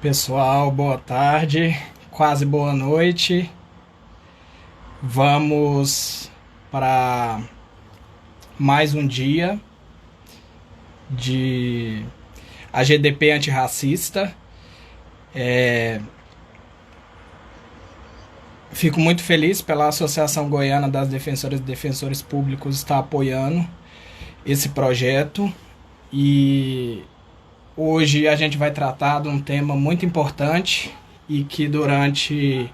Pessoal, boa tarde, quase boa noite. Vamos para mais um dia de AGDP antirracista. Fico muito feliz pela Associação Goiana das Defensoras e Defensores Públicos estar apoiando esse projeto e hoje a gente vai tratar de um tema muito importante e que durante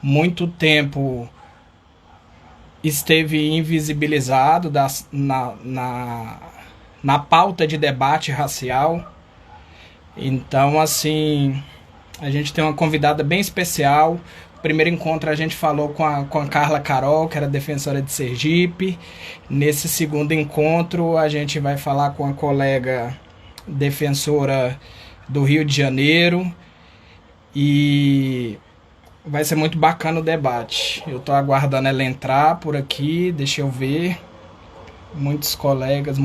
muito tempo esteve invisibilizado na pauta de debate racial. Então, assim, a gente tem uma convidada bem especial. No primeiro encontro a gente falou com a Carla Carol, que era defensora de Sergipe. Nesse segundo encontro a gente vai falar com a colega defensora do Rio de Janeiro. E vai ser muito bacana o debate. Eu tô aguardando ela entrar por aqui, deixa eu ver. Muitas colegas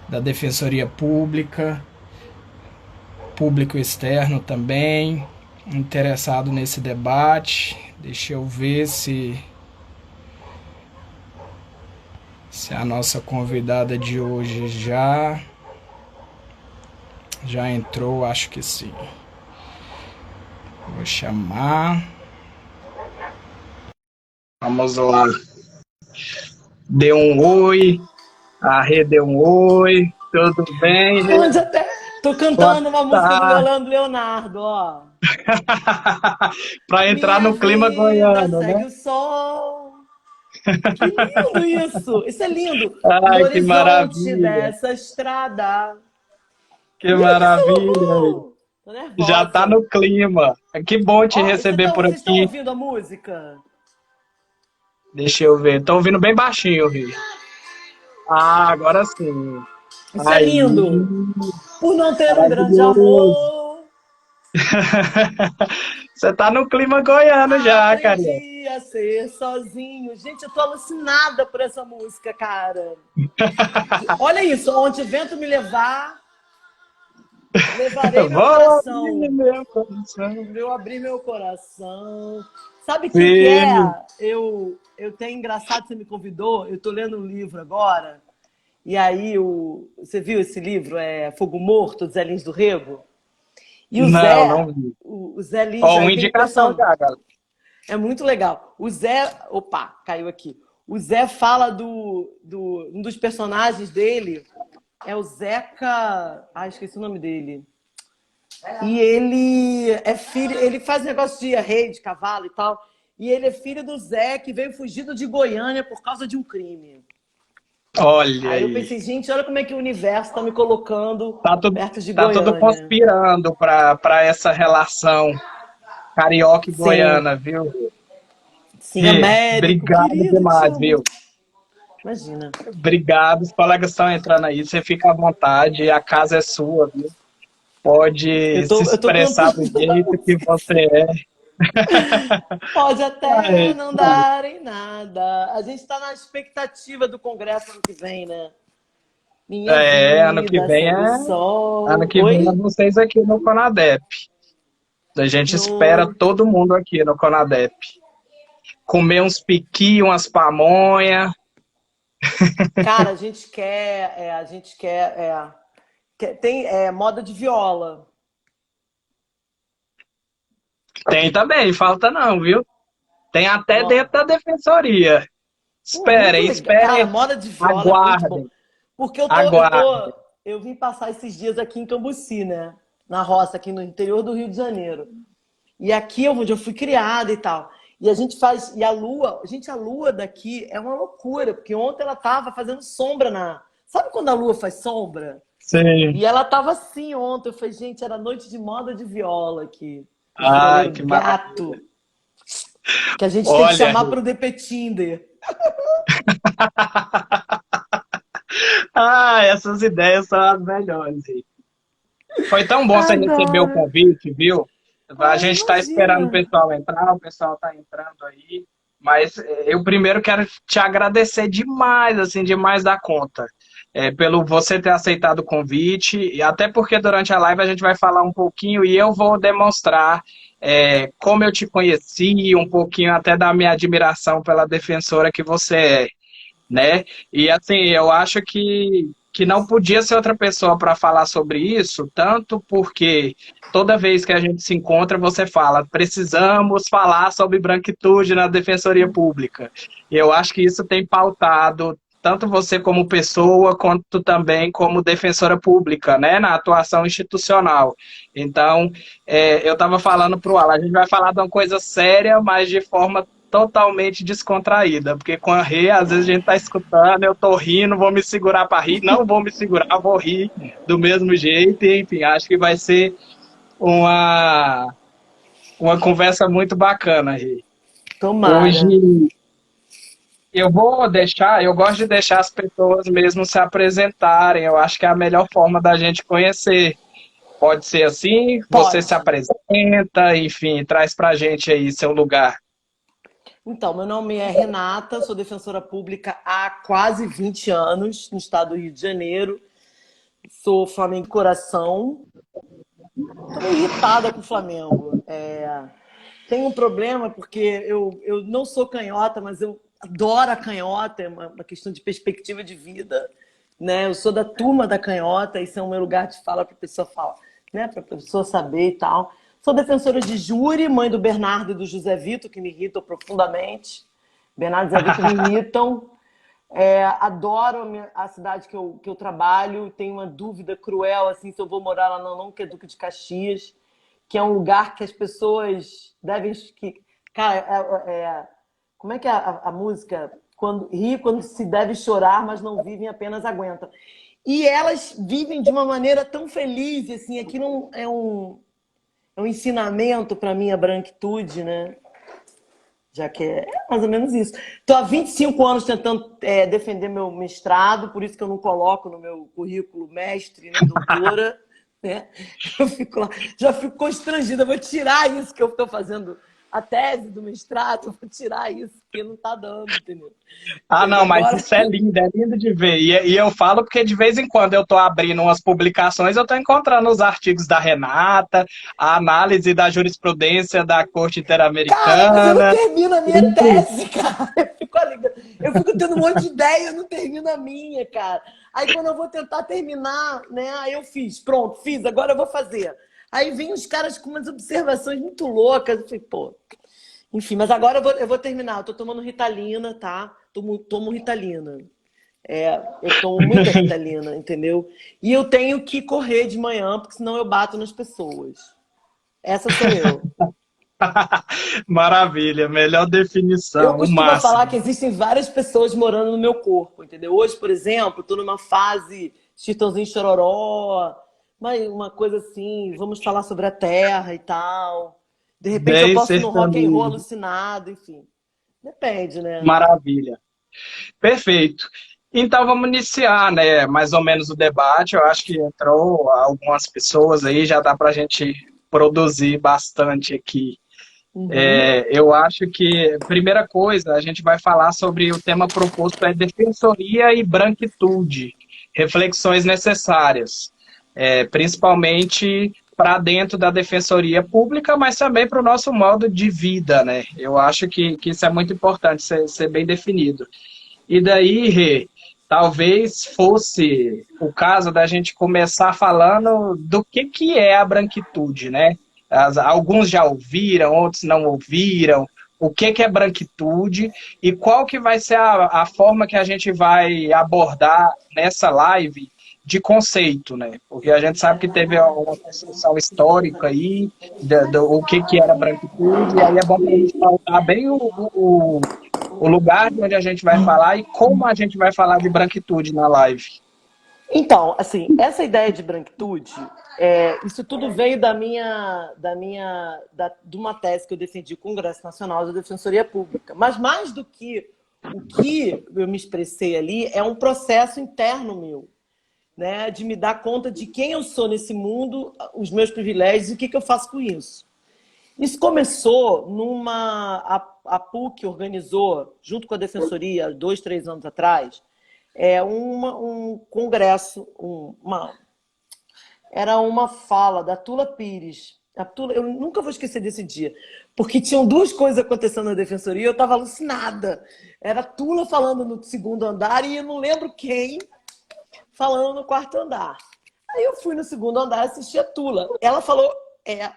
da Defensoria Pública, público externo também, interessado nesse debate. Deixa eu ver se a nossa convidada de hoje já entrou, acho que sim. Vou chamar. Vamos lá. Dê um oi. A Rê deu um oi. Tudo bem, Rê? Onde até... Tô Boa cantando uma música do tarde. Leonardo Leonardo, ó. Para entrar Minha no clima vida goiano, segue né? o sol. Que lindo isso! Isso é lindo. No Ai, que horizonte maravilha. dessa estrada. Que Isso, maravilha, Rê. uhul! Tô Já tá nervosa. no clima. Que bom te Ó, receber por vocês estão aqui. ouvindo a música? Deixa eu ver. Tô ouvindo bem baixinho, Rê. Ah, agora sim. Isso é Aí, lindo. Por não ter um grande maravilhoso. amor, Você tá no clima goiano já, Carioca. aprendi a ser sozinho. Gente, eu tô alucinada por essa música, cara. Olha isso, onde o vento me levar, levarei meu Vou abrir coração. meu coração. Eu abri meu coração. Sabe o que Sim. é? Eu tenho engraçado, você me convidou, eu tô lendo um livro agora, e aí você viu esse livro? É Fogo Morto, dos Zé Lins do Rego? E o Não, Zé, não vi. o Zé Lins, Ó, aí uma tem um indicação personagem. já, galera. É muito legal. O Zé. Opa, caiu aqui. O Zé fala um dos personagens dele, é o Zeca. Ah, esqueci o nome dele. E ele é filho, ele faz negócio de rei, de cavalo e tal. E ele é filho do Zé, que veio fugido de Goiânia por causa de um crime. Olha Aí eu aí. pensei, gente, olha como é que o universo está me colocando perto de Tá tudo Goiânia. conspirando para essa relação carioca e Sim, goiana, viu? sim, Rê, Américo, obrigado querido, te demais, amo. viu? Imagina. Obrigado. Os colegas estão entrando aí, você fica à vontade, a casa é sua, viu? Pode se Eu tô expressar do cantando a jeito que música. você é. Pode até Ai, não dar em nada. A gente está na expectativa do Congresso ano que vem, né? Minha ano que vida vem segue o é. Ano sol. que vem é Oi? vocês aqui no Conadep. A gente espera No... todo mundo aqui no Conadep. Comer uns piqui, umas pamonha. Cara, a gente tem moda de viola. Tem também, falta não, viu? Tem até Mo- dentro da defensoria. Pô, muito Esperem, legal. Cara, esperem, moda de viola é muito bom. aguardem, Porque aguardem. eu vim passar esses dias aqui em Cambuci, né? Na roça, aqui no interior do Rio de Janeiro. E aqui é onde eu fui criada e tal. E a gente faz. E a lua, gente, a lua daqui é uma loucura, porque ontem ela tava fazendo sombra na. Sabe quando a lua faz sombra? Sim. E ela tava assim ontem. Eu falei, gente, era noite de moda de viola aqui. No Ai, Chiroleiro que maravilha. Gato, que a gente tem que Olha, chamar para o DP Tinder. essas ideias são as melhores. Foi tão bom você receber o Adoro. convite, viu? A Ai, gente está esperando o imagina. pessoal entrar, o pessoal está entrando aí. Mas eu primeiro quero te agradecer demais, assim, demais da conta. pelo você ter aceitado o convite, e até porque durante a live a gente vai falar um pouquinho e eu vou demonstrar como eu te conheci, um pouquinho até da minha admiração pela defensora que você é, né? E assim, eu acho que não podia ser outra pessoa para falar sobre isso, tanto porque toda vez que a gente se encontra, você fala, precisamos falar sobre branquitude na Defensoria Pública. E eu acho que isso tem pautado tanto você como pessoa, quanto também como defensora pública, né, na atuação institucional. Então, eu estava falando para o Alan, a gente vai falar de uma coisa séria, mas de forma totalmente descontraída, porque com a Rê, às vezes a gente tá escutando, eu tô rindo, vou me segurar para rir, não vou me segurar, vou rir do mesmo jeito, e, enfim, acho que vai ser uma, uma conversa muito bacana, Rê. Tomara. Hoje eu vou deixar, eu gosto de deixar as pessoas mesmo se apresentarem, eu acho que é a melhor forma da gente conhecer. Pode ser assim, você se Pode. apresenta, enfim, traz pra gente aí seu lugar. Então, meu nome é Renata, sou defensora pública há quase 20 anos no estado do Rio de Janeiro. Sou Flamengo de coração. Estou meio irritada com o Flamengo. Tenho um problema porque eu não sou canhota, mas eu adoro a canhota, é uma questão de perspectiva de vida. Né? Eu sou da turma da canhota, isso é o meu lugar de fala para a pessoa falar, né? Para a pessoa saber e tal. Sou defensora de júri, mãe do Bernardo e do José Vitor, que me irritam profundamente. Bernardo e José Vitor me irritam. Adoro a cidade que eu trabalho. Tenho uma dúvida cruel assim, se eu vou morar lá ou não, que é Duque de Caxias, que é um lugar que as pessoas devem... Cara, como é que é a música? Ri quando se deve chorar, mas não vivem, apenas aguentam. E elas vivem de uma maneira tão feliz, assim, aqui não é um ensinamento para mim a branquitude, né? Já que é mais ou menos isso. Estou há 25 anos tentando defender meu mestrado, por isso que eu não coloco no meu currículo mestre nem doutora. Né? Eu fico lá, já fico constrangida, vou tirar isso que eu estou fazendo, a tese do mestrado, vou tirar isso, porque não está dando, entendeu? Ah, Mas não, mas agora... isso é lindo de ver. E eu falo porque de vez em quando eu estou abrindo umas publicações, eu estou encontrando os artigos da Renata, a análise da jurisprudência da Corte Cara, mas eu não Interamericana. termino a minha tese, cara. Eu fico tendo um monte de ideia, eu não termino a minha, cara. Aí quando eu vou tentar terminar, né? Aí eu pronto, fiz, agora eu vou fazer. Aí vem os caras com umas observações muito loucas. Eu falei, pô. Enfim, mas agora eu vou terminar. Eu tô tomando Ritalina, tá? Tomo Ritalina. Eu tomo muita Ritalina, entendeu? E eu tenho que correr de manhã, porque senão eu bato nas pessoas. Essa sou eu. Maravilha, melhor Eu definição, o costumo falar máximo. que existem várias pessoas morando no meu corpo, entendeu? Hoje, por exemplo, estou numa fase Chitãozinho Chororó, uma coisa assim, vamos falar sobre a Terra e tal. De repente eu Bem posso ir no rock and roll sertanejo. alucinado, enfim. Depende, né? Maravilha. Perfeito. Então vamos iniciar, né, mais ou menos o debate. Eu acho que entrou algumas pessoas aí, já dá para a gente produzir bastante aqui. Uhum. Eu acho que, primeira coisa, a gente vai falar sobre o tema proposto é defensoria e branquitude, reflexões necessárias, principalmente para dentro da defensoria pública, mas também para o nosso modo de vida, né? Eu acho que isso é muito importante ser bem definido. E daí, Rê, talvez fosse o caso da gente começar falando do que é a branquitude, né? Alguns já ouviram, outros não ouviram. O que é branquitude e qual que vai ser a forma que a gente vai abordar nessa live de conceito, né? Porque a gente sabe que teve uma construção histórica aí do o que era branquitude, e aí é bom para a gente pautar bem o lugar de onde a gente vai falar e como a gente vai falar de branquitude na live. Então, assim, essa ideia de branquitude, isso tudo veio de uma tese que eu defendi no Congresso Nacional da Defensoria Pública. Mas mais do que o que eu me expressei ali, é um processo interno meu, né, de me dar conta de quem eu sou nesse mundo, os meus privilégios e o que eu faço com isso. Isso começou a PUC organizou, junto com a Defensoria, 2, 3 anos atrás, um congresso, era uma fala da Tula Pires. A Tula, eu nunca vou esquecer desse dia, porque tinham duas coisas acontecendo na defensoria e eu estava alucinada. Era a Tula falando no segundo andar e eu não lembro quem falando no quarto andar. Aí eu fui no segundo andar assistir a Tula. Ela falou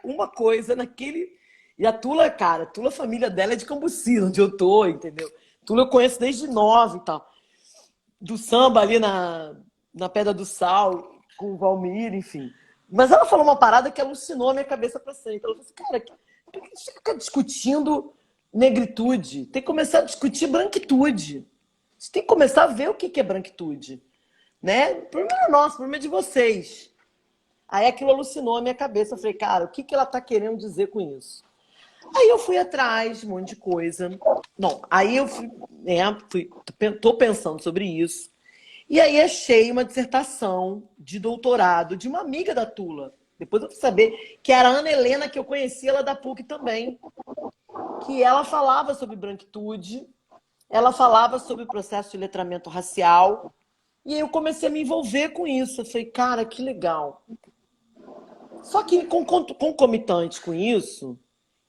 uma coisa naquele... E a Tula, cara, a Tula, a família dela é de Cambuci, onde eu tô, entendeu? Tula eu conheço desde 9 e tal. Do samba ali na Pedra do Sal, com o Valmir, enfim. Mas ela falou uma parada que alucinou a minha cabeça para sempre. Ela falou assim, cara, por que você fica discutindo negritude? Tem que começar a discutir branquitude. Você tem que começar a ver o que é branquitude. Né? O problema não é nosso, o problema é de vocês. Aí aquilo alucinou a minha cabeça. Eu falei, cara, o que ela está querendo dizer com isso? Aí eu fui atrás, um monte de coisa. Não, aí eu tô pensando sobre isso. E aí achei uma dissertação de doutorado de uma amiga da Tula. Depois eu fui saber que era a Ana Helena, que eu conhecia, ela da PUC também. Que ela falava sobre branquitude, ela falava sobre o processo de letramento racial. E aí eu comecei a me envolver com isso. Eu falei, cara, que legal. Só que concomitante com isso,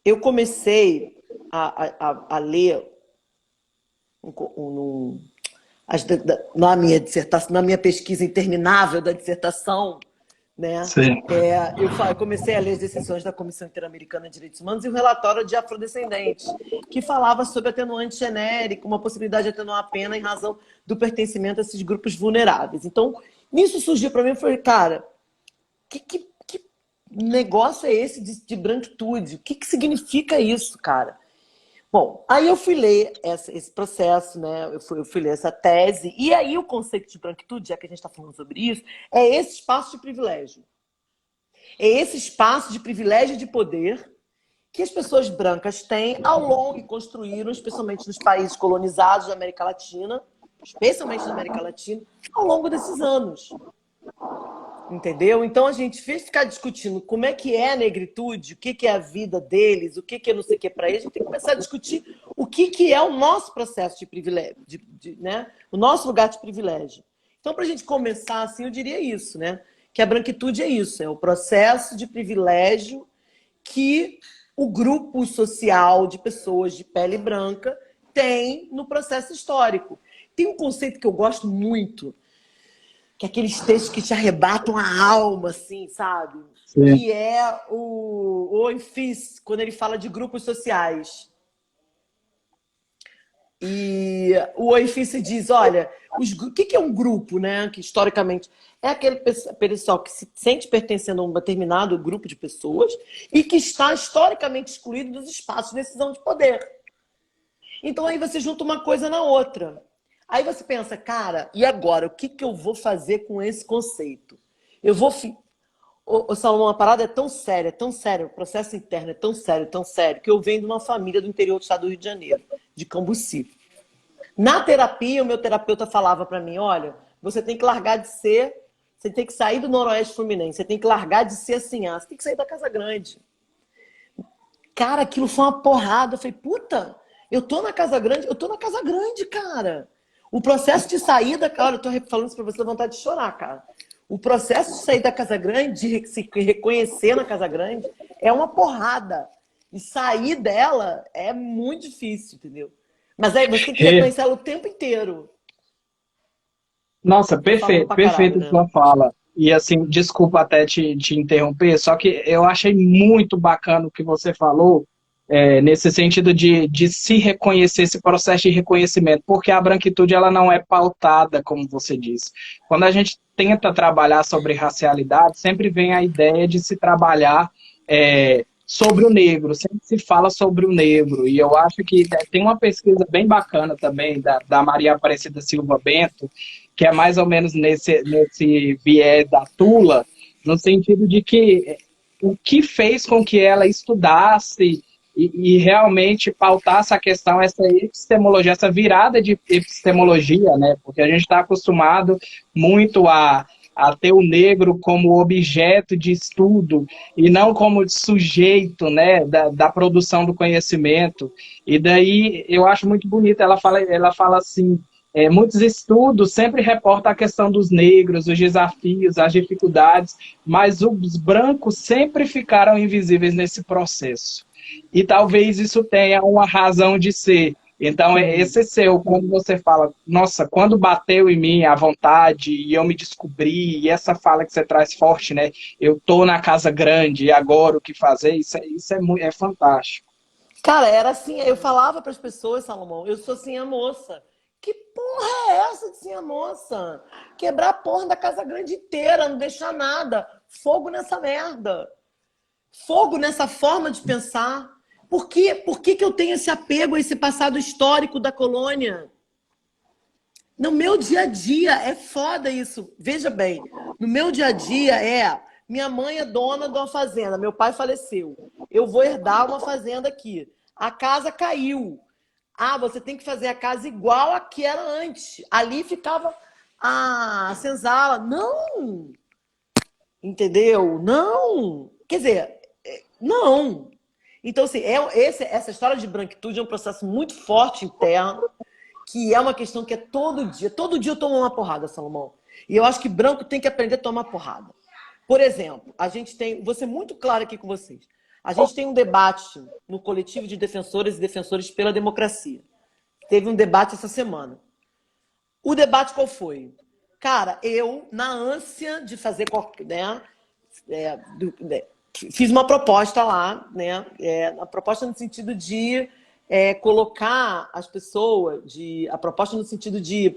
eu comecei a ler na minha dissertação, na minha pesquisa interminável da dissertação, né? Eu comecei a ler as decisões da Comissão Interamericana de Direitos Humanos e o relatório de afrodescendentes, que falava sobre atenuante genérico, uma possibilidade de atenuar a pena em razão do pertencimento a esses grupos vulneráveis. Então, nisso surgiu para mim, eu falei, cara, que negócio é esse de branquitude? O que significa isso, cara? Bom, aí eu fui ler esse processo, né? Eu fui ler essa tese, e aí o conceito de branquitude, já que a gente está falando sobre isso, é esse espaço de privilégio. É esse espaço de privilégio e de poder que as pessoas brancas têm ao longo e construíram, especialmente nos países colonizados da América Latina, especialmente na América Latina, ao longo desses anos. Entendeu? Então a gente fez ficar discutindo como é que é a negritude, o que é a vida deles, o que é não sei o que para eles, a gente tem que começar a discutir o que é o nosso processo de privilégio, né? O nosso lugar de privilégio. Então, para a gente começar assim, eu diria isso, né? Que a branquitude é isso, é o processo de privilégio que o grupo social de pessoas de pele branca tem no processo histórico. Tem um conceito que eu gosto muito, que é aqueles textos que te arrebatam a alma, assim, sabe? Sim. Que é o Oifis, quando ele fala de grupos sociais. E o Oifis diz, olha, o que é um grupo, né? Que historicamente é aquele pessoal que se sente pertencendo a um determinado grupo de pessoas e que está historicamente excluído dos espaços de decisão de poder. Então aí você junta uma coisa na outra. Aí você pensa, cara, e agora? O que eu vou fazer com esse conceito? Eu vou... Salomão, a parada é tão séria, o processo interno é tão sério, que eu venho de uma família do interior do estado do Rio de Janeiro, de Cambuci. Na terapia, o meu terapeuta falava para mim, olha, você tem que largar de ser... Você tem que sair do Noroeste Fluminense, você tem que largar de ser assim, você tem que sair da Casa Grande. Cara, aquilo foi uma porrada. Eu falei, puta, eu tô na Casa Grande, cara. O processo de saída, cara, eu tô falando isso pra você, dá vontade de chorar, cara. O processo de sair da Casa Grande, de se reconhecer na Casa Grande, é uma porrada. E sair dela é muito difícil, entendeu? Mas aí você tem que reconhecer ela o tempo inteiro. Nossa, perfeito a sua fala. E assim, desculpa até te interromper, só que eu achei muito bacana o que você falou, nesse sentido de se reconhecer, esse processo de reconhecimento, porque a branquitude ela não é pautada, como você disse. Quando a gente tenta trabalhar sobre racialidade, sempre vem a ideia de se trabalhar sobre o negro, sempre se fala sobre o negro, e eu acho que tem uma pesquisa bem bacana também, da Maria Aparecida Silva Bento, que é mais ou menos nesse viés da Tula, no sentido de que o que fez com que ela estudasse e realmente pautasse a questão, essa epistemologia, essa virada de epistemologia, né? Porque a gente está acostumado muito a ter o negro como objeto de estudo e não como sujeito, né, da produção do conhecimento. E daí eu acho muito bonito, ela fala assim, Muitos estudos sempre reportam a questão dos negros, os desafios, as dificuldades, mas os brancos sempre ficaram invisíveis nesse processo. E talvez isso tenha uma razão de ser. Então, esse seu, quando você fala, nossa, quando bateu em mim a vontade e eu me descobri, e essa fala que você traz forte, né? Eu tô na casa grande e agora o que fazer, é fantástico. Cara, era assim, eu falava para as pessoas, Salomão, eu sou assim a moça. Que porra é essa de sim a moça? Quebrar a porra da casa grande inteira, não deixar nada. Fogo nessa merda. Fogo nessa forma de pensar. Por que eu tenho esse apego a esse passado histórico da colônia? No meu dia a dia é foda isso. Veja bem, no meu dia a dia minha mãe é dona de uma fazenda, meu pai faleceu. Eu vou herdar uma fazenda aqui. A casa caiu. Ah, você tem que fazer a casa igual a que era antes. Ali ficava a senzala. Não! Entendeu? Não! Quer dizer, não! Então, assim, essa história de branquitude é um processo muito forte interno, que é uma questão que é todo dia. Todo dia eu tomo uma porrada, Salomão. E eu acho que branco tem que aprender a tomar porrada. Por exemplo, a gente tem... Vou ser muito claro aqui com vocês. A gente tem um debate no coletivo de defensoras e defensores pela democracia. Teve um debate essa semana. O debate qual foi? Cara, eu, na ânsia de fazer... né, fiz uma proposta lá, né? A proposta no sentido de colocar as pessoas, a proposta no sentido de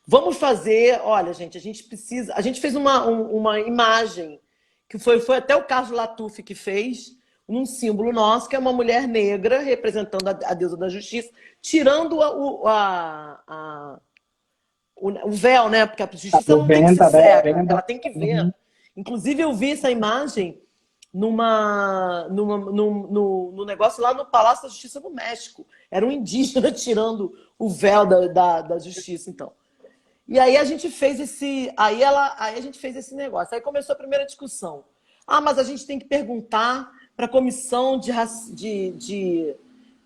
vamos fazer, olha, gente, a gente precisa. A gente fez uma imagem, que foi até o Carlos Latuf que fez, um símbolo nosso, que é uma mulher negra representando a deusa da justiça, tirando o véu, né? Porque a justiça não tem que ser cega, ela tem que ver. Uhum. Inclusive, eu vi essa imagem no negócio lá no Palácio da Justiça do México. Era um indígena tirando o véu da justiça, então. E aí a gente fez aí a gente fez esse negócio. Aí começou a primeira discussão. Ah, mas a gente tem que perguntar para a Comissão de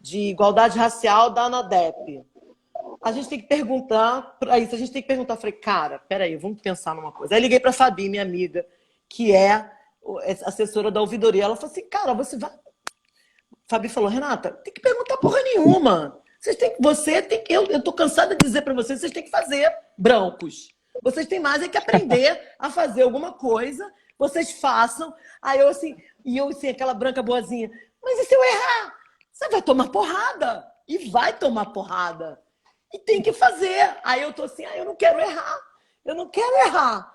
Igualdade Racial da ANADEP. A gente tem que perguntar para isso, a gente tem que perguntar. Falei, cara, peraí, vamos pensar numa coisa. Aí liguei para a Fabi, minha amiga, que é assessora da ouvidoria. Ela falou assim, cara, você vai... Fabi falou, Renata, tem que perguntar porra nenhuma. Eu tô cansada de dizer para vocês têm que fazer brancos. Vocês têm mais que aprender a fazer alguma coisa, vocês façam. Aí eu assim, aquela branca boazinha, mas e se eu errar? Você vai tomar porrada. E vai tomar porrada. E tem que fazer. Aí eu tô assim, eu não quero errar. Eu não quero errar.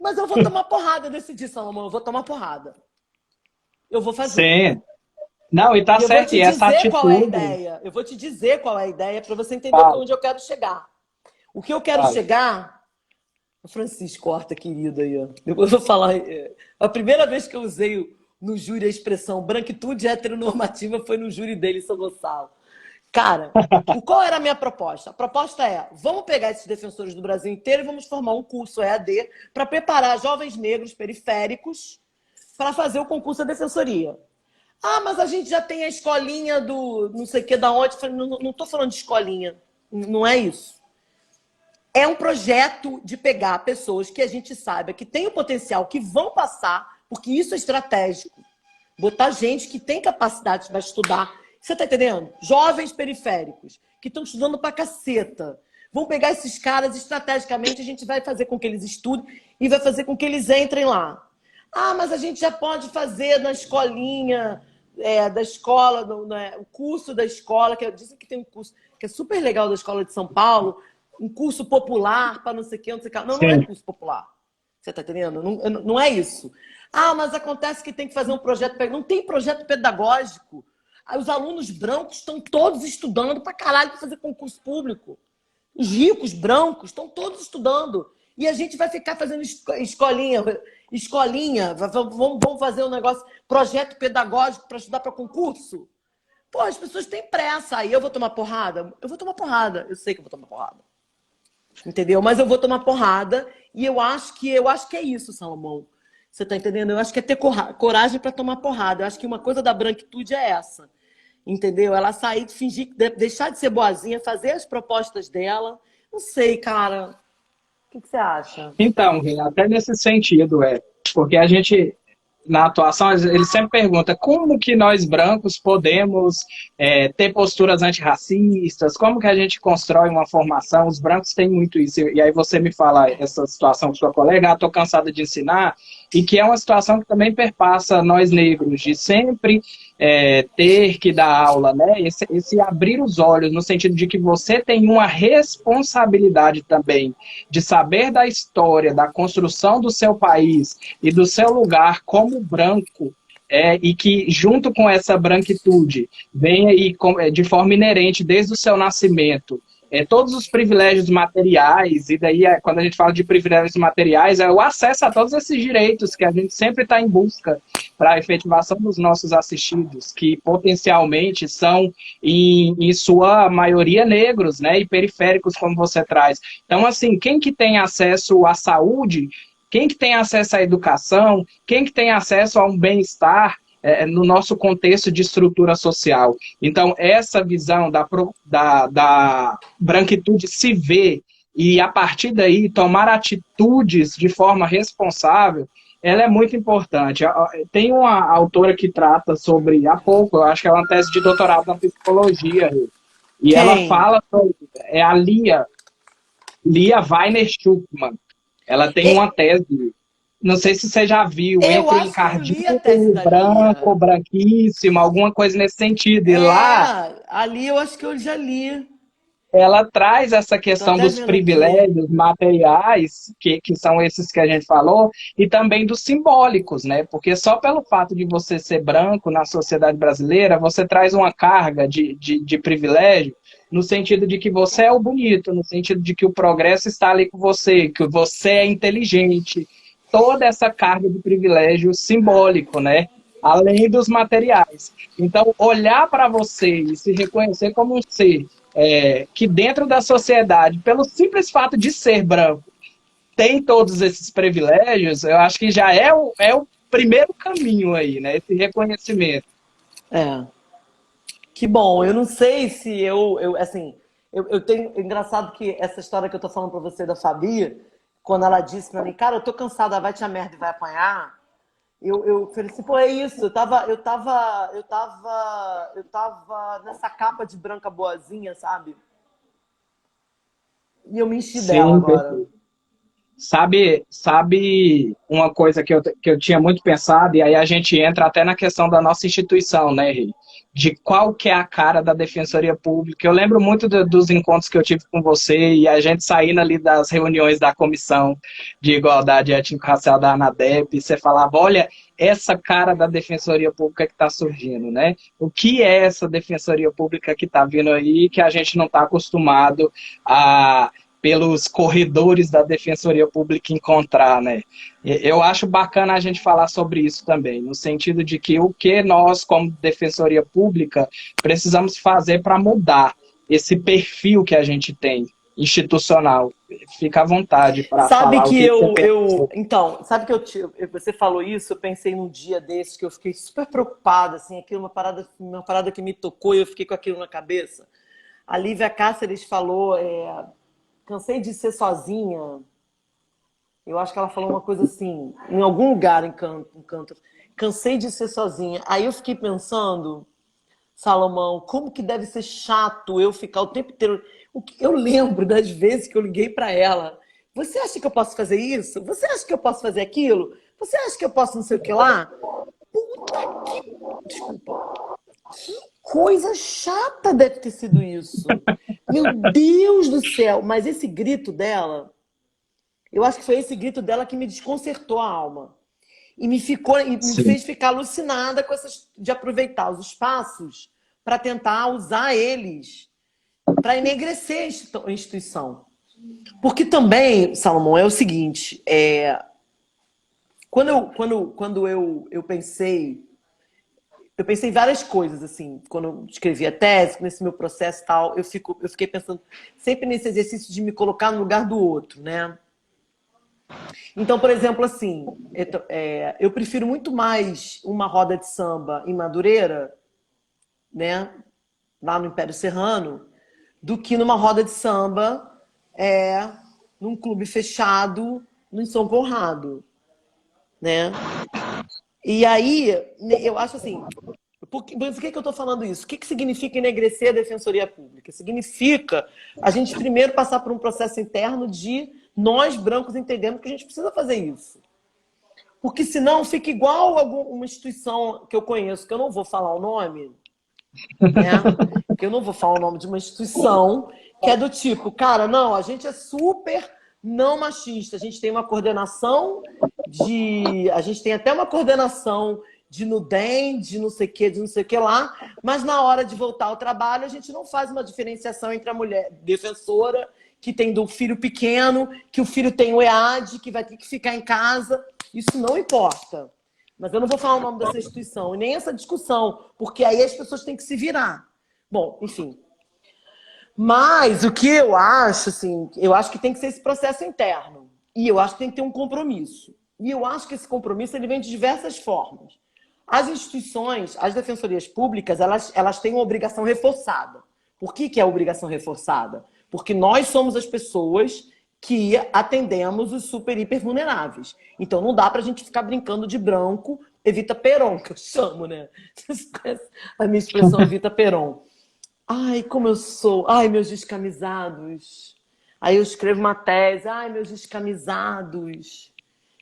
Mas eu vou tomar porrada, eu decidi, Salomão, eu vou tomar porrada. Eu vou fazer. Sim. Não, e tá certo, e essa atitude... Qual é a ideia. Eu vou te dizer qual é a ideia para você entender onde eu quero chegar. O que eu quero chegar... O Francisco Horta, querido, aí, ó. Depois eu vou falar... A primeira vez que eu usei no júri a expressão branquitude heteronormativa foi no júri dele em São Gonçalo. Cara, qual era a minha proposta? A proposta vamos pegar esses defensores do Brasil inteiro e vamos formar um curso EAD para preparar jovens negros periféricos para fazer o concurso da defensoria. Ah, mas a gente já tem a escolinha do não sei o que da onde. Eu falei, não estou falando de escolinha, não é isso. É um projeto de pegar pessoas que a gente saiba que tem o potencial, que vão passar, porque isso é estratégico. Botar gente que tem capacidade para estudar. Você está entendendo? Jovens periféricos, que estão estudando pra caceta. Vão pegar esses caras estrategicamente, a gente vai fazer com que eles estudem e vai fazer com que eles entrem lá. Ah, mas a gente já pode fazer na escolinha... da escola, o curso da escola, que dizem que tem um curso que é super legal da Escola de São Paulo, um curso popular para não sei o que, não sei o que. Não, não é curso popular. Você está entendendo? Não é isso. Ah, mas acontece que tem que fazer um projeto... Não tem projeto pedagógico. Os alunos brancos estão todos estudando para caralho para fazer concurso público. Os ricos brancos estão todos estudando. E a gente vai ficar fazendo escolinha, vamos fazer um negócio, projeto pedagógico para estudar para concurso. Pô, as pessoas têm pressa. Aí eu vou tomar porrada? Eu vou tomar porrada. Eu sei que eu vou tomar porrada. Entendeu? Mas eu vou tomar porrada e eu acho que é isso, Salomão. Você tá entendendo? Eu acho que é ter coragem para tomar porrada. Eu acho que uma coisa da branquitude é essa. Entendeu? Ela sair, fingir, deixar de ser boazinha, fazer as propostas dela, Não sei, cara. O que você acha? Então, até nesse sentido, porque a gente, na atuação, ele sempre pergunta como que nós brancos podemos ter posturas antirracistas, como que a gente constrói uma formação, os brancos têm muito isso, e aí você me fala essa situação com sua colega, estou cansada de ensinar, e que é uma situação que também perpassa nós negros, de sempre ter que dar aula, né? Esse abrir os olhos, no sentido de que você tem uma responsabilidade também de saber da história, da construção do seu país e do seu lugar como branco, e que junto com essa branquitude vem aí de forma inerente desde o seu nascimento todos os privilégios materiais, e daí quando a gente fala de privilégios materiais, é o acesso a todos esses direitos que a gente sempre está em busca para a efetivação dos nossos assistidos, que potencialmente são, em sua maioria, negros, né, e periféricos, como você traz. Então, assim, quem que tem acesso à saúde, quem que tem acesso à educação, quem que tem acesso a um bem-estar, no nosso contexto de estrutura social. Então, essa visão da branquitude se ver e, a partir daí, tomar atitudes de forma responsável, ela é muito importante. Tem uma autora que trata sobre, há pouco, eu acho que é uma tese de doutorado na psicologia, e ela Quem? fala sobre, a Lia Weiner Schuckmann. Ela tem uma tese, não sei se você já viu, Eu entre o acho que eu li a tese encardível, da branco, Lia. branquíssimo, alguma coisa nesse sentido. E lá Ali eu acho que eu já li. ela traz essa Tô questão até dos vendo aqui. privilégios materiais, que são esses que a gente falou, e também dos simbólicos, né? Porque só pelo fato de você ser branco na sociedade brasileira, você traz uma carga de privilégio, no sentido de que você é o bonito, no sentido de que o progresso está ali com você, que você é inteligente, toda essa carga de privilégio simbólico, né? Além dos materiais. Então, olhar para você e se reconhecer como um ser que dentro da sociedade, pelo simples fato de ser branco, tem todos esses privilégios, eu acho que já é o primeiro caminho aí, né? Esse reconhecimento. É. Que bom. Eu não sei se assim, eu tenho. Engraçado que essa história que eu tô falando pra você da Fabi, quando ela disse pra mim, cara, eu tô cansada, vai te a merda e vai apanhar. Eu falei assim, pô, é isso. Eu tava nessa capa de branca boazinha, sabe? E eu me enchi dela Sim, agora. sabe uma coisa que eu tinha muito pensado, e aí a gente entra até na questão da nossa instituição, né, Rei? De qual que é a cara da Defensoria Pública. Eu lembro muito dos encontros que eu tive com você e a gente saindo ali das reuniões da Comissão de Igualdade Étnico-Racial da ANADEP, e você falava, olha, essa cara da Defensoria Pública que está surgindo, né? O que é essa Defensoria Pública que está vindo aí que a gente não está acostumado a pelos corredores da Defensoria Pública encontrar, né? Eu acho bacana a gente falar sobre isso também, no sentido de que o que nós, como Defensoria Pública, precisamos fazer para mudar esse perfil que a gente tem, institucional. Fica à vontade para Sabe falar o que que você pensa. então, sabe que você falou isso, eu pensei num dia desses que eu fiquei super preocupada, assim, aquilo uma parada que me tocou e eu fiquei com aquilo na cabeça. A Lívia Cáceres falou, cansei de ser sozinha. Eu acho que ela falou uma coisa assim, em algum lugar em canto. Cansei de ser sozinha. Aí eu fiquei pensando, Salomão, como que deve ser chato eu ficar o tempo inteiro. Eu lembro das vezes que eu liguei para ela. Você acha que eu posso fazer isso? Você acha que eu posso fazer aquilo? Você acha que eu posso não sei o que lá? Puta que. Desculpa. Que coisa chata deve ter sido isso. Meu Deus do céu. Mas esse grito dela, eu acho que foi esse grito dela que me desconcertou a alma. E me Sim, fez ficar alucinada com essas de aproveitar os espaços para tentar usar eles para enegrecer a instituição. Porque também, Salomão, é o seguinte, quando eu pensei, eu pensei em várias coisas, assim, quando eu escrevi a tese, nesse meu processo e tal, eu fiquei pensando sempre nesse exercício de me colocar no lugar do outro, né? Então, por exemplo, assim, eu prefiro muito mais uma roda de samba em Madureira, né, lá no Império Serrano, do que numa roda de samba é num clube fechado em São Conrado, né? E aí, eu acho assim, por que eu estou falando isso? O que significa enegrecer a Defensoria Pública? Significa a gente primeiro passar por um processo interno de nós, brancos, entendemos que a gente precisa fazer isso. Porque senão fica igual uma instituição que eu conheço, que eu não vou falar o nome, né? Que eu não vou falar o nome de uma instituição que é do tipo, cara, não, a gente é super não machista, a gente tem uma coordenação a gente tem até uma coordenação de Nudem, de não sei o que lá, mas na hora de voltar ao trabalho a gente não faz uma diferenciação entre a mulher defensora que tem do filho pequeno, que o filho tem o EAD, que vai ter que ficar em casa. Isso não importa. Mas eu não vou falar o nome dessa instituição, e nem essa discussão, porque aí as pessoas têm que se virar. Bom, enfim. Mas o que eu acho, assim, eu acho que tem que ser esse processo interno. E eu acho que tem que ter um compromisso. E eu acho que esse compromisso ele vem de diversas formas. As instituições, as defensorias públicas, elas têm uma obrigação reforçada. Por que é a obrigação reforçada? Porque nós somos as pessoas que atendemos os super, hiper vulneráveis. Então não dá pra gente ficar brincando de branco, Evita Peron, que eu chamo, né? Vocês conhecem a minha expressão Evita Peron. Ai, como eu sou. Ai, meus descamisados. Aí eu escrevo uma tese. Ai, meus descamisados.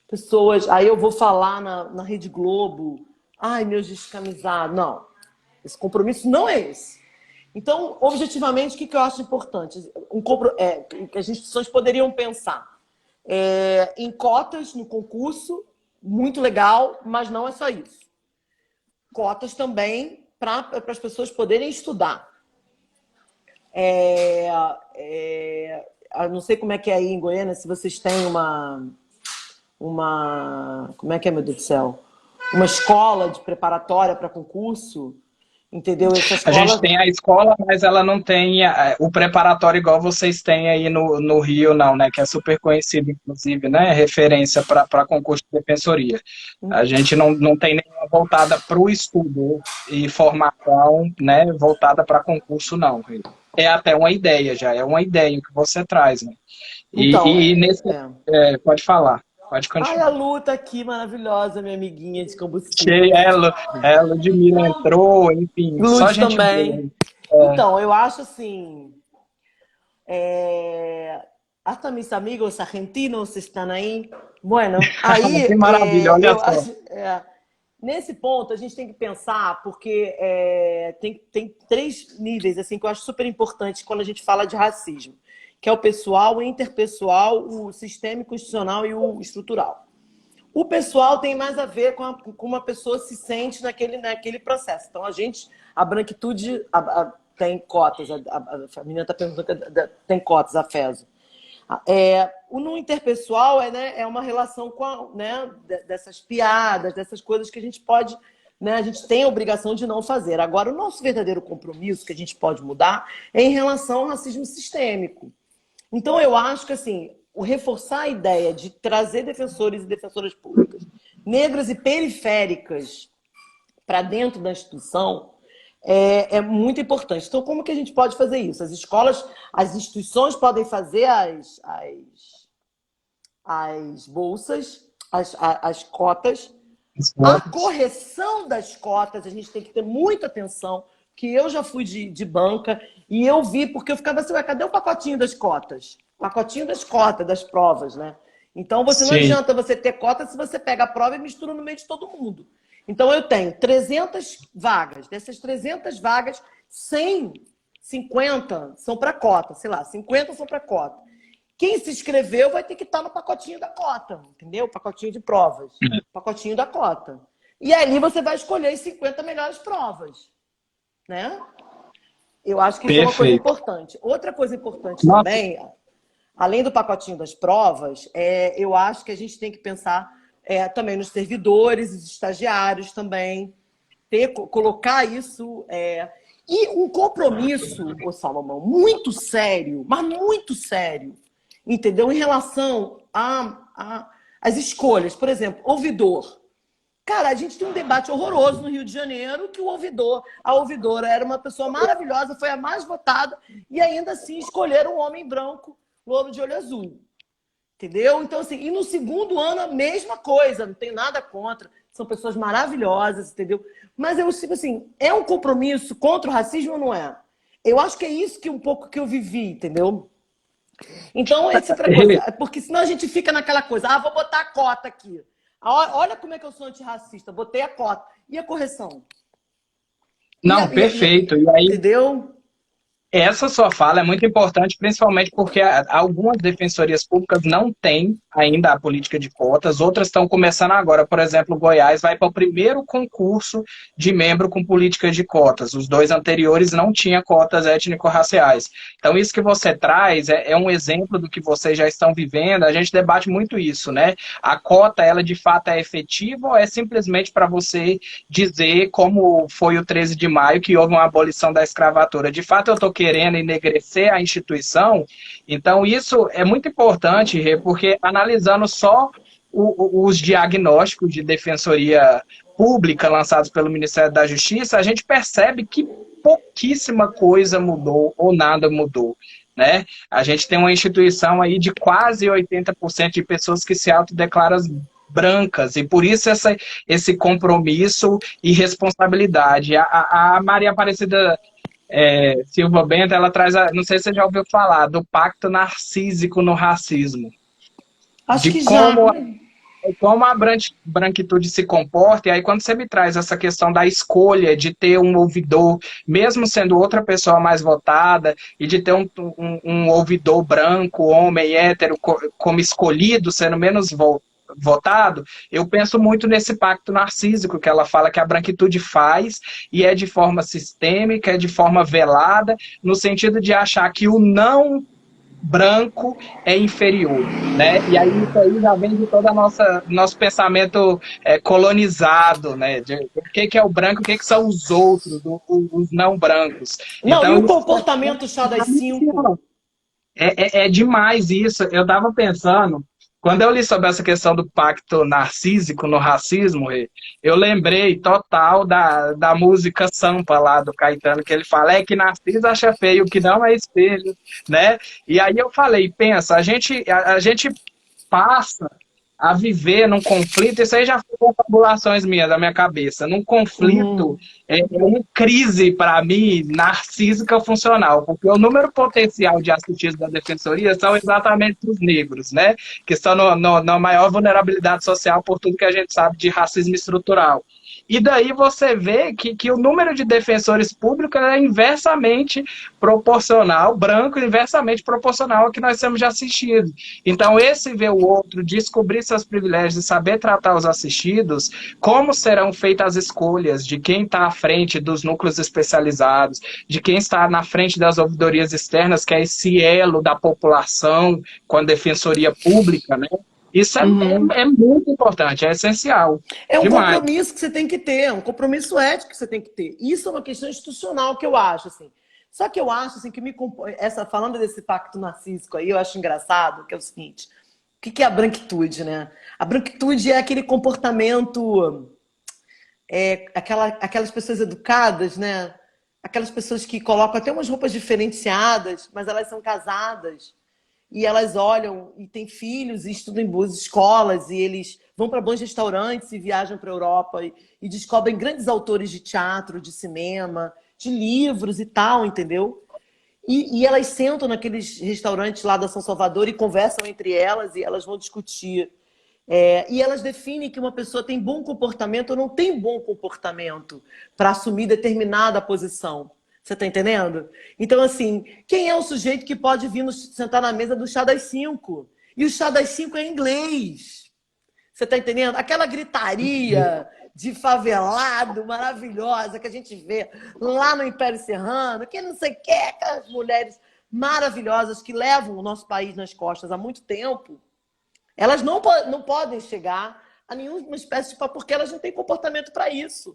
Pessoas. Aí eu vou falar na Rede Globo. Ai, meus descamisados. Não. Esse compromisso não é esse. Então, objetivamente, o que eu acho importante? Que as instituições poderiam pensar em cotas no concurso, muito legal, mas não é só isso. Cotas também para as pessoas poderem estudar. Eu não sei como é que é aí em Goiânia, se vocês têm como é que é, meu Deus do céu? Uma escola de preparatória para concurso. Entendeu? Essa escola... A gente tem a escola, mas ela não tem o preparatório igual vocês têm aí no Rio, não, né? Que é super conhecido, inclusive, né? Referência para concurso de defensoria. A gente não tem nenhuma voltada para o estudo e formação, né? Voltada para concurso, não. É até uma ideia já, é uma ideia que você traz, né? Então, pode falar. Pode continuar. Ai, a Lu tá aqui, maravilhosa, minha amiguinha de Cambuci. Cheia, a Ludmilla entrou, enfim, Luz só gente também. boa. Então, eu acho assim... Hasta mis amigos argentinos estão aí. Bueno, aí... Que maravilha, olha só. Acho, nesse ponto, a gente tem que pensar, porque tem três níveis assim, que eu acho super importantes quando a gente fala de racismo, que é o pessoal, o interpessoal, o sistêmico, institucional e o estrutural. O pessoal tem mais a ver com como a pessoa se sente naquele processo. Então, a branquitude tem cotas, a menina está perguntando que tem cotas, a FESO. No interpessoal é uma relação com dessas piadas, dessas coisas que a gente pode... a gente tem a obrigação de não fazer. Agora, o nosso verdadeiro compromisso que a gente pode mudar é em relação ao racismo sistêmico. Então, eu acho que assim, o reforçar a ideia de trazer defensores e defensoras públicas negras e periféricas para dentro da instituição é muito importante. Então, como que a gente pode fazer isso? As escolas, as instituições podem fazer as bolsas, as cotas. A correção das cotas, a gente tem que ter muita atenção, que eu já fui de banca e eu vi, porque eu ficava assim, cadê o pacotinho das cotas? Pacotinho das cotas, das provas, né? Então, não adianta você ter cota se você pega a prova e mistura no meio de todo mundo. Então, eu tenho 300 vagas. Dessas 300 vagas, 150 são para cota. Sei lá, 50 são para cota. Quem se inscreveu vai ter que estar no pacotinho da cota, entendeu? Pacotinho de provas. Pacotinho da cota. E ali você vai escolher as 50 melhores provas. Né? Eu acho que isso é uma coisa importante. Outra coisa importante também, além do pacotinho das provas, eu acho que a gente tem que pensar também nos servidores, os estagiários também, colocar isso... E um compromisso, ô Salomão, muito sério, mas muito sério, entendeu? Em relação às escolhas. Por exemplo, ouvidor. Cara, a gente tem um debate horroroso no Rio de Janeiro que a ouvidora era uma pessoa maravilhosa, foi a mais votada, e ainda assim escolheram um homem branco louro de olho azul. Entendeu? Então, assim, e no segundo ano a mesma coisa, não tenho nada contra. São pessoas maravilhosas, entendeu? Mas eu, tipo assim, é um compromisso contra o racismo ou não é? Eu acho que é isso que um pouco que eu vivi, entendeu? Então, essa outra coisa. Porque senão a gente fica naquela coisa, ah, vou botar a cota aqui. Olha como é que eu sou antirracista, botei a cota. E a correção? Não, perfeito. E aí, entendeu? essa sua fala é muito importante, principalmente porque algumas defensorias públicas não têm ainda a política de cotas, outras estão começando agora. Por exemplo, Goiás vai para o primeiro concurso de membro com política de cotas. Os dois anteriores não tinham cotas étnico-raciais. Então, isso que você traz é um exemplo do que vocês já estão vivendo. A gente debate muito isso, né? A cota, ela de fato é efetiva ou é simplesmente para você dizer, como foi o 13 de maio, que houve uma abolição da escravatura? De fato, eu estou querendo enegrecer a instituição. Então, isso é muito importante, porque analisando só os diagnósticos de defensoria pública lançados pelo Ministério da Justiça, a gente percebe que pouquíssima coisa mudou ou nada mudou. Né? A gente tem uma instituição aí de quase 80% de pessoas que se autodeclaram brancas, e por isso esse compromisso e responsabilidade. A Maria Aparecida Silva Bento, ela traz, não sei se você já ouviu falar, do pacto narcísico no racismo. Acho que como a branquitude se comporta, e aí quando você me traz essa questão da escolha de ter um ouvidor, mesmo sendo outra pessoa mais votada, e de ter um ouvidor branco, homem, hétero, como escolhido, sendo menos votado, eu penso muito nesse pacto narcísico que ela fala que a branquitude faz, e é de forma sistêmica, é de forma velada, no sentido de achar que o não branco é inferior, né? E aí isso aí já vem de todo nosso pensamento colonizado, né? O que é o branco, o que são os outros, os não brancos. Não, Então, e o comportamento chá das 5? É demais isso. Eu estava pensando, quando eu li sobre essa questão do pacto narcísico no racismo, eu lembrei total da música Sampa lá do Caetano, que ele fala, que Narciso acha feio, que não é espelho, né? E aí eu falei, pensa, a gente passa a viver num conflito, isso aí já foram fabulações minhas, da minha cabeça, num conflito, uma crise, para mim, narcísica funcional, porque o número potencial de assistidos da Defensoria são exatamente os negros, né? Que estão na maior vulnerabilidade social por tudo que a gente sabe de racismo estrutural. E daí você vê que o número de defensores públicos é inversamente proporcional, branco, inversamente proporcional ao que nós temos de assistido. Então, esse ver o outro, descobrir seus privilégios e saber tratar os assistidos, como serão feitas as escolhas de quem está à frente dos núcleos especializados, de quem está na frente das ouvidorias externas, que é esse elo da população com a defensoria pública, né? Isso é muito importante, é essencial. É um compromisso que você tem que ter, é um compromisso ético que você tem que ter. Isso é uma questão institucional que eu acho, assim. Só que eu acho, assim, que falando desse pacto narcísico aí, eu acho engraçado, que é o seguinte, o que é a branquitude, né? A branquitude é aquele comportamento, aquelas pessoas educadas, né? Aquelas pessoas que colocam até umas roupas diferenciadas, mas elas são casadas, e elas olham e têm filhos e estudam em boas escolas e eles vão para bons restaurantes e viajam para a Europa e descobrem grandes autores de teatro, de cinema, de livros e tal, entendeu? E elas sentam naqueles restaurantes lá da São Salvador e conversam entre elas e elas vão discutir. E elas definem que uma pessoa tem bom comportamento ou não tem bom comportamento para assumir determinada posição. Você está entendendo? Então, assim, quem é o sujeito que pode vir sentar na mesa do chá das 5? E o chá das 5 é em inglês. Você está entendendo? Aquela gritaria de favelado maravilhosa que a gente vê lá no Império Serrano, que não sei o que, aquelas mulheres maravilhosas que levam o nosso país nas costas há muito tempo, elas não podem chegar a nenhuma espécie de... porque elas não têm comportamento para isso.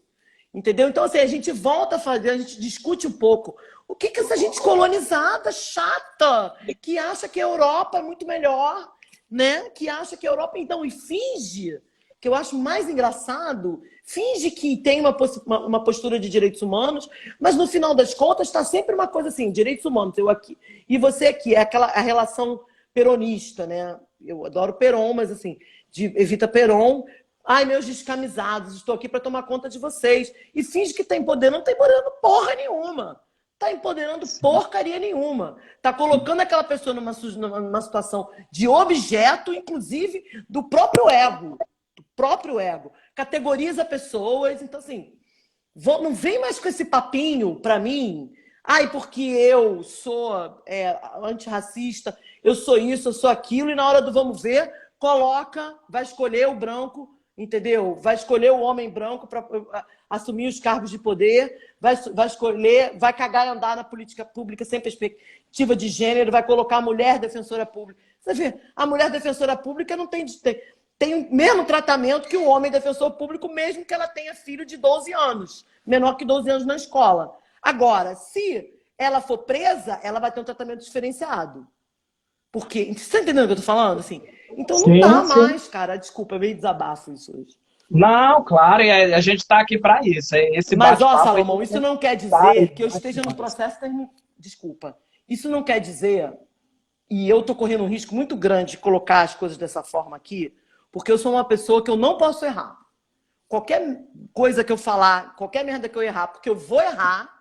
Entendeu? Então, assim, a gente volta a fazer, a gente discute um pouco. O que essa gente colonizada, chata, que acha que a Europa é muito melhor, né? Que acha que a Europa, então, e finge, que eu acho mais engraçado, finge que tem uma postura de direitos humanos, mas no final das contas está sempre uma coisa assim, direitos humanos, eu aqui e você aqui, é a relação peronista, né? Eu adoro Peron, mas assim, de Evita Peron. Ai, meus descamisados, estou aqui para tomar conta de vocês. E finge que está empoderando, não está empoderando porra nenhuma. Está empoderando porcaria nenhuma. Está colocando aquela pessoa numa situação de objeto, inclusive, do próprio ego. Do próprio ego. Categoriza pessoas. Então, assim, não vem mais com esse papinho para mim. Ai, porque eu sou antirracista, eu sou isso, eu sou aquilo, e na hora do vamos ver, vai escolher o branco, entendeu? Vai escolher o homem branco para assumir os cargos de poder, vai escolher, vai cagar e andar na política pública sem perspectiva de gênero, vai colocar a mulher defensora pública. Você vê, a mulher defensora pública não tem o mesmo tratamento que o homem defensor público, mesmo que ela tenha filho de 12 anos, menor que 12 anos na escola. Agora, se ela for presa, ela vai ter um tratamento diferenciado. Porque, você está entendendo o que eu estou falando? Assim, então não dá mais, cara. Desculpa, eu meio desabafo isso hoje. Não, claro, e a gente está aqui para isso. Esse Mas, ó, bate-papo Salomão, isso não quer dizer que eu esteja no processo... Desculpa. Isso não quer dizer... E eu estou correndo um risco muito grande de colocar as coisas dessa forma aqui, porque eu sou uma pessoa que eu não posso errar. Qualquer coisa que eu falar, qualquer merda que eu errar, porque eu vou errar,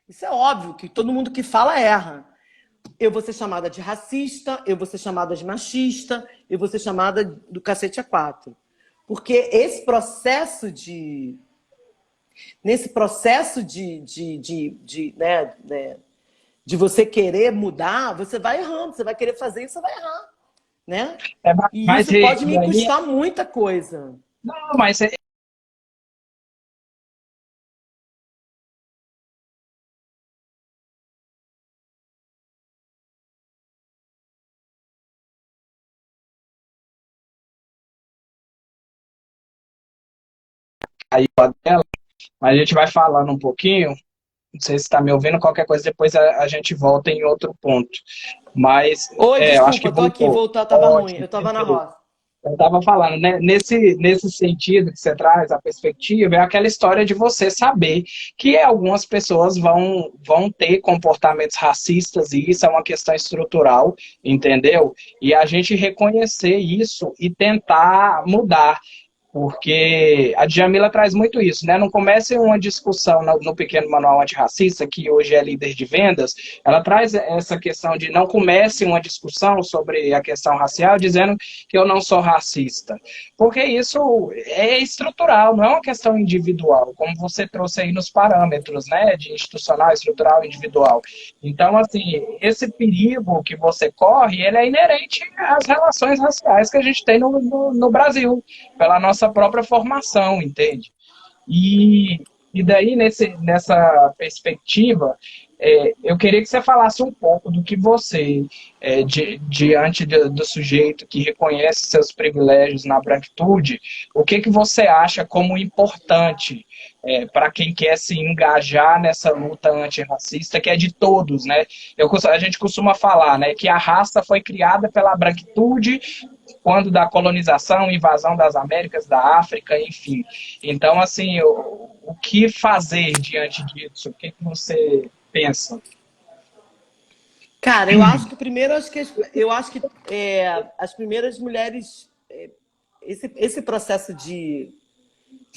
isso é óbvio, que todo mundo que fala erra. Eu vou ser chamada de racista, eu vou ser chamada de machista, eu vou ser chamada do cacete a quatro. Porque esse processo de... Nesse processo de você querer mudar, você vai errando, você vai querer fazer isso, você vai errar. Né? E isso pode me custar muita coisa. Não, mas aí dela, mas a gente vai falando um pouquinho. Não sei se está me ouvindo, qualquer coisa, depois a gente volta em outro ponto. Mas Oi, eu acho que desculpa, tô aqui, voltar, tava ruim, eu tava na roça. Eu estava falando, né? Nesse sentido que você traz, a perspectiva, é aquela história de você saber que algumas pessoas vão ter comportamentos racistas, e isso é uma questão estrutural, entendeu? E a gente reconhecer isso e tentar mudar. Porque a Djamila traz muito isso, né? Não comece uma discussão no Pequeno Manual Antirracista, que hoje é líder de vendas, ela traz essa questão de não comece uma discussão sobre a questão racial dizendo que eu não sou racista. Porque isso é estrutural, não é uma questão individual, como você trouxe aí nos parâmetros, né? De institucional, estrutural e individual. Então, assim, esse perigo que você corre, ele é inerente às relações raciais que a gente tem no Brasil, pela nossa própria formação, entende? E daí, nessa perspectiva, eu queria que você falasse um pouco do que você, diante do sujeito que reconhece seus privilégios na branquitude, o que você acha como importante para quem quer se engajar nessa luta antirracista, que é de todos, né? A gente costuma falar, né, que a raça foi criada pela branquitude quando da colonização, invasão das Américas, da África, enfim. Então, assim, o que fazer diante disso? O que você pensa? Cara, eu acho que primeiro, as primeiras mulheres, esse processo de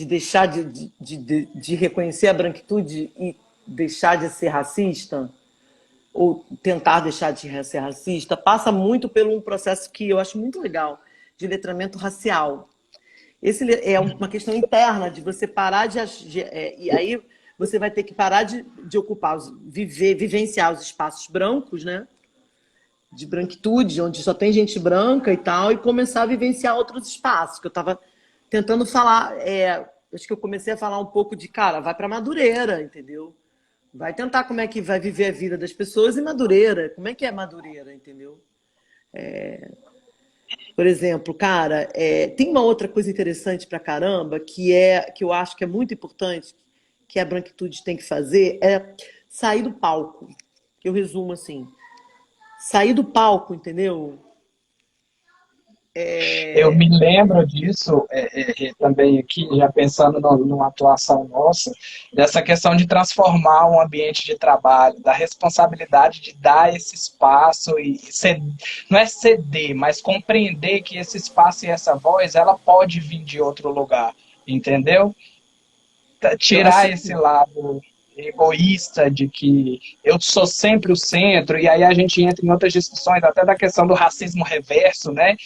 deixar de reconhecer a branquitude e deixar de ser racista, ou tentar deixar de ser racista, passa muito por um processo que eu acho muito legal, de letramento racial. Esse é uma questão interna, de você parar de... e aí você vai ter que parar de ocupar, vivenciar os espaços brancos, né? De branquitude, onde só tem gente branca e tal, e começar a vivenciar outros espaços, que eu estava tentando falar... acho que eu comecei a falar um pouco de, cara, vai para Madureira, entendeu? Vai tentar como é que vai viver a vida das pessoas em Madureira. Como é que é Madureira, entendeu? Por exemplo, cara, tem uma outra coisa interessante pra caramba, que eu acho que é muito importante, que a branquitude tem que fazer, é sair do palco. Que eu resumo assim. Sair do palco, entendeu? Eu me lembro disso também aqui, já pensando numa atuação nossa, dessa questão de transformar um ambiente de trabalho, da responsabilidade de dar esse espaço não é ceder, mas compreender que esse espaço e essa voz, ela pode vir de outro lugar, entendeu? Eu acho Tirar esse lado egoísta de que eu sou sempre o centro, e aí a gente entra em outras discussões, até da questão do racismo reverso, né?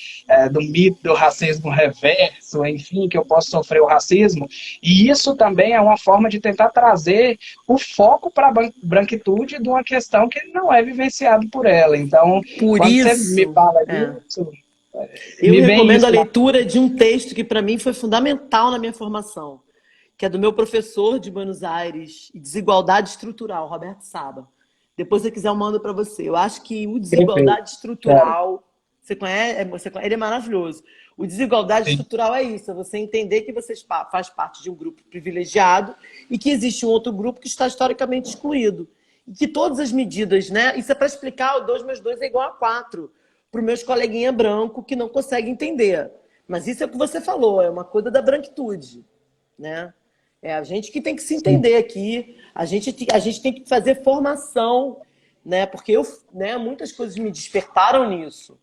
Do mito do racismo reverso, enfim, que eu posso sofrer o racismo, e isso também é uma forma de tentar trazer o foco para a branquitude de uma questão que não é vivenciado por ela. Então, por quando você me isso. fala disso, Eu me vem recomendo a isso. leitura de um texto que para mim foi fundamental na minha formação, que é do meu professor de Buenos Aires, Desigualdade Estrutural, Roberto Saba. Depois, se você quiser, eu mando para você. Eu acho que o Desigualdade Estrutural, você conhece? Ele é maravilhoso. O Desigualdade Estrutural é isso, é você entender que você faz parte de um grupo privilegiado e que existe um outro grupo que está historicamente excluído. E que todas as medidas, né? Isso é para explicar o 2 mais 2 é igual a 4 para os meus coleguinhas brancos que não conseguem entender. Mas isso é o que você falou, é uma coisa da branquitude, né? É a gente que tem que se entender aqui, a gente tem que fazer formação, né? Porque muitas coisas me despertaram nisso,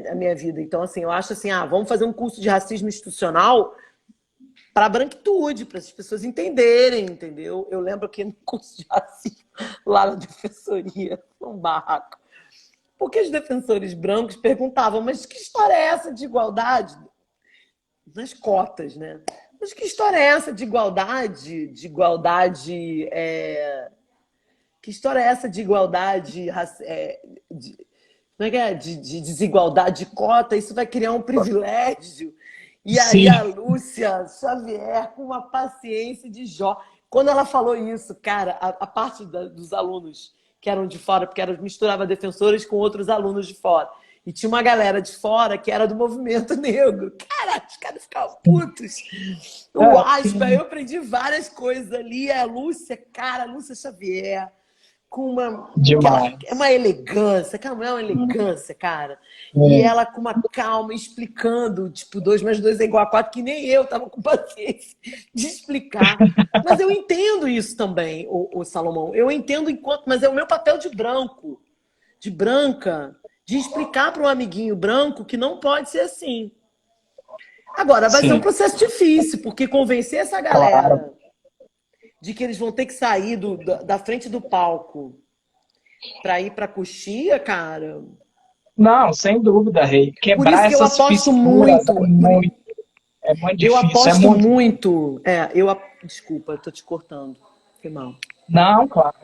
a minha vida. Então, assim, eu acho assim, vamos fazer um curso de racismo institucional para a branquitude, para as pessoas entenderem, entendeu? Eu lembro que no curso de racismo, lá na defensoria, um barraco, porque os defensores brancos perguntavam, mas que história é essa de igualdade? Nas cotas, né? Mas que história é essa de igualdade? Que história é essa de igualdade? Como é que é? De desigualdade de cota? Isso vai criar um privilégio. E aí Sim. a Lúcia Xavier, com uma paciência de Jó. Quando ela falou isso, cara, a parte dos alunos que eram de fora, porque misturava defensores com outros alunos de fora. E tinha uma galera de fora que era do movimento negro. Cara, os caras ficavam putos. O Aspa, eu aprendi várias coisas ali. A Lúcia Xavier, com uma elegância. Aquela mulher é uma elegância, cara. E ela com uma calma, explicando, tipo, 2 mais 2 é igual a 4, que nem eu tava com paciência de explicar. Mas eu entendo isso também, o Salomão. Eu entendo mas é o meu papel de branco, de branca, de explicar para um amiguinho branco que não pode ser assim. Agora, vai ser um processo difícil, porque convencer essa galera de que eles vão ter que sair da frente do palco para ir para a coxia, cara. Não, sem dúvida, Rei. Quebrar Por isso que eu essas aposto fissuras muito. é muito difícil. Eu aposto muito. Desculpa, eu tô te cortando. Que mal. Não, claro.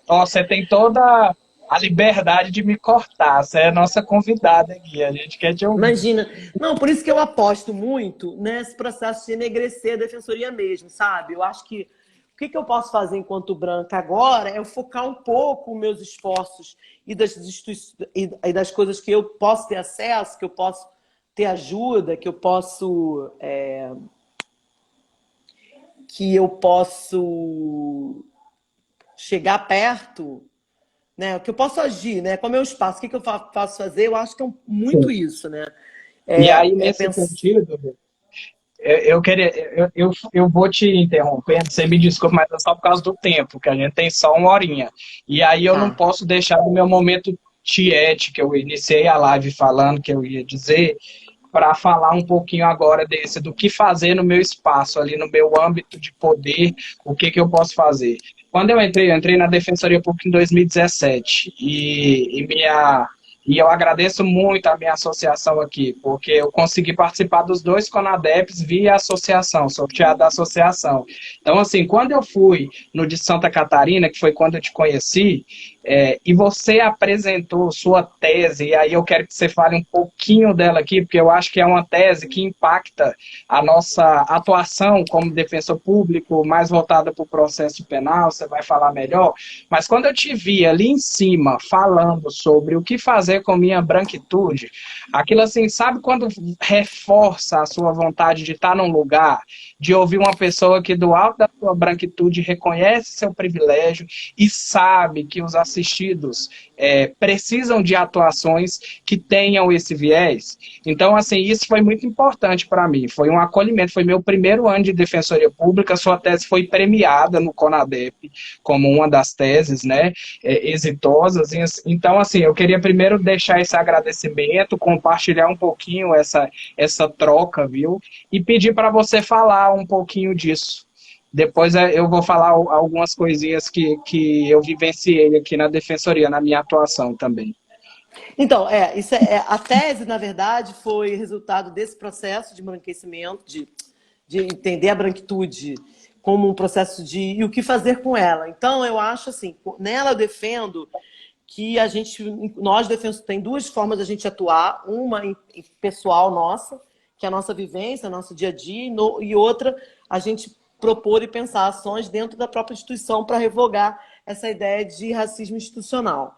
Você tem toda a liberdade de me cortar. Você é a nossa convidada aqui. A gente quer te ouvir. Imagina. Não, por isso que eu aposto muito nesse processo de enegrecer a defensoria mesmo, sabe? Eu acho que o que eu posso fazer enquanto branca agora é eu focar um pouco os meus esforços e das coisas que eu posso ter acesso, que eu posso ter ajuda, que eu posso chegar perto, né? Que eu posso agir, né? Qual é o meu espaço? O que eu faço fazer? Eu acho que é muito isso, né? E aí, nesse sentido, eu vou te interrompendo, você me desculpa, mas é só por causa do tempo, que a gente tem só 1 horinha. E aí eu não posso deixar do meu momento tiete, que eu iniciei a live falando que eu ia dizer, para falar um pouquinho agora do que fazer no meu espaço, ali no meu âmbito de poder, o que eu posso fazer. Quando eu entrei na Defensoria Pública em 2017, e eu agradeço muito a minha associação aqui, porque eu consegui participar dos 2 CONADEPs via associação, sorteado da associação. Então, assim, quando eu fui no de Santa Catarina, que foi quando eu te conheci, e você apresentou sua tese, e aí eu quero que você fale um pouquinho dela aqui, porque eu acho que é uma tese que impacta a nossa atuação como defensor público, mais voltada para o processo penal, você vai falar melhor, mas quando eu te vi ali em cima falando sobre o que fazer fazer com minha branquitude? Aquilo assim, sabe quando reforça a sua vontade de estar num lugar, de ouvir uma pessoa que do alto da sua branquitude reconhece seu privilégio e sabe que os assistidos precisam de atuações que tenham esse viés? Então, assim, isso foi muito importante para mim. Foi um acolhimento, foi meu primeiro ano de Defensoria Pública, sua tese foi premiada no CONADEP como uma das teses, né, exitosas. Então, assim, eu queria primeiro deixar esse agradecimento, compartilhar um pouquinho essa troca, viu? E pedir para você falar um pouquinho disso. Depois eu vou falar algumas coisinhas que eu vivenciei aqui na Defensoria, na minha atuação também. Então, a tese, na verdade, foi resultado desse processo de embranquecimento, de entender a branquitude como um processo e o que fazer com ela. Então, eu acho assim, nela eu defendo que nós defensores, tem duas formas de a gente atuar, uma pessoal nossa, que é a nossa vivência, nosso dia a dia, e outra, a gente propor e pensar ações dentro da própria instituição para revogar essa ideia de racismo institucional.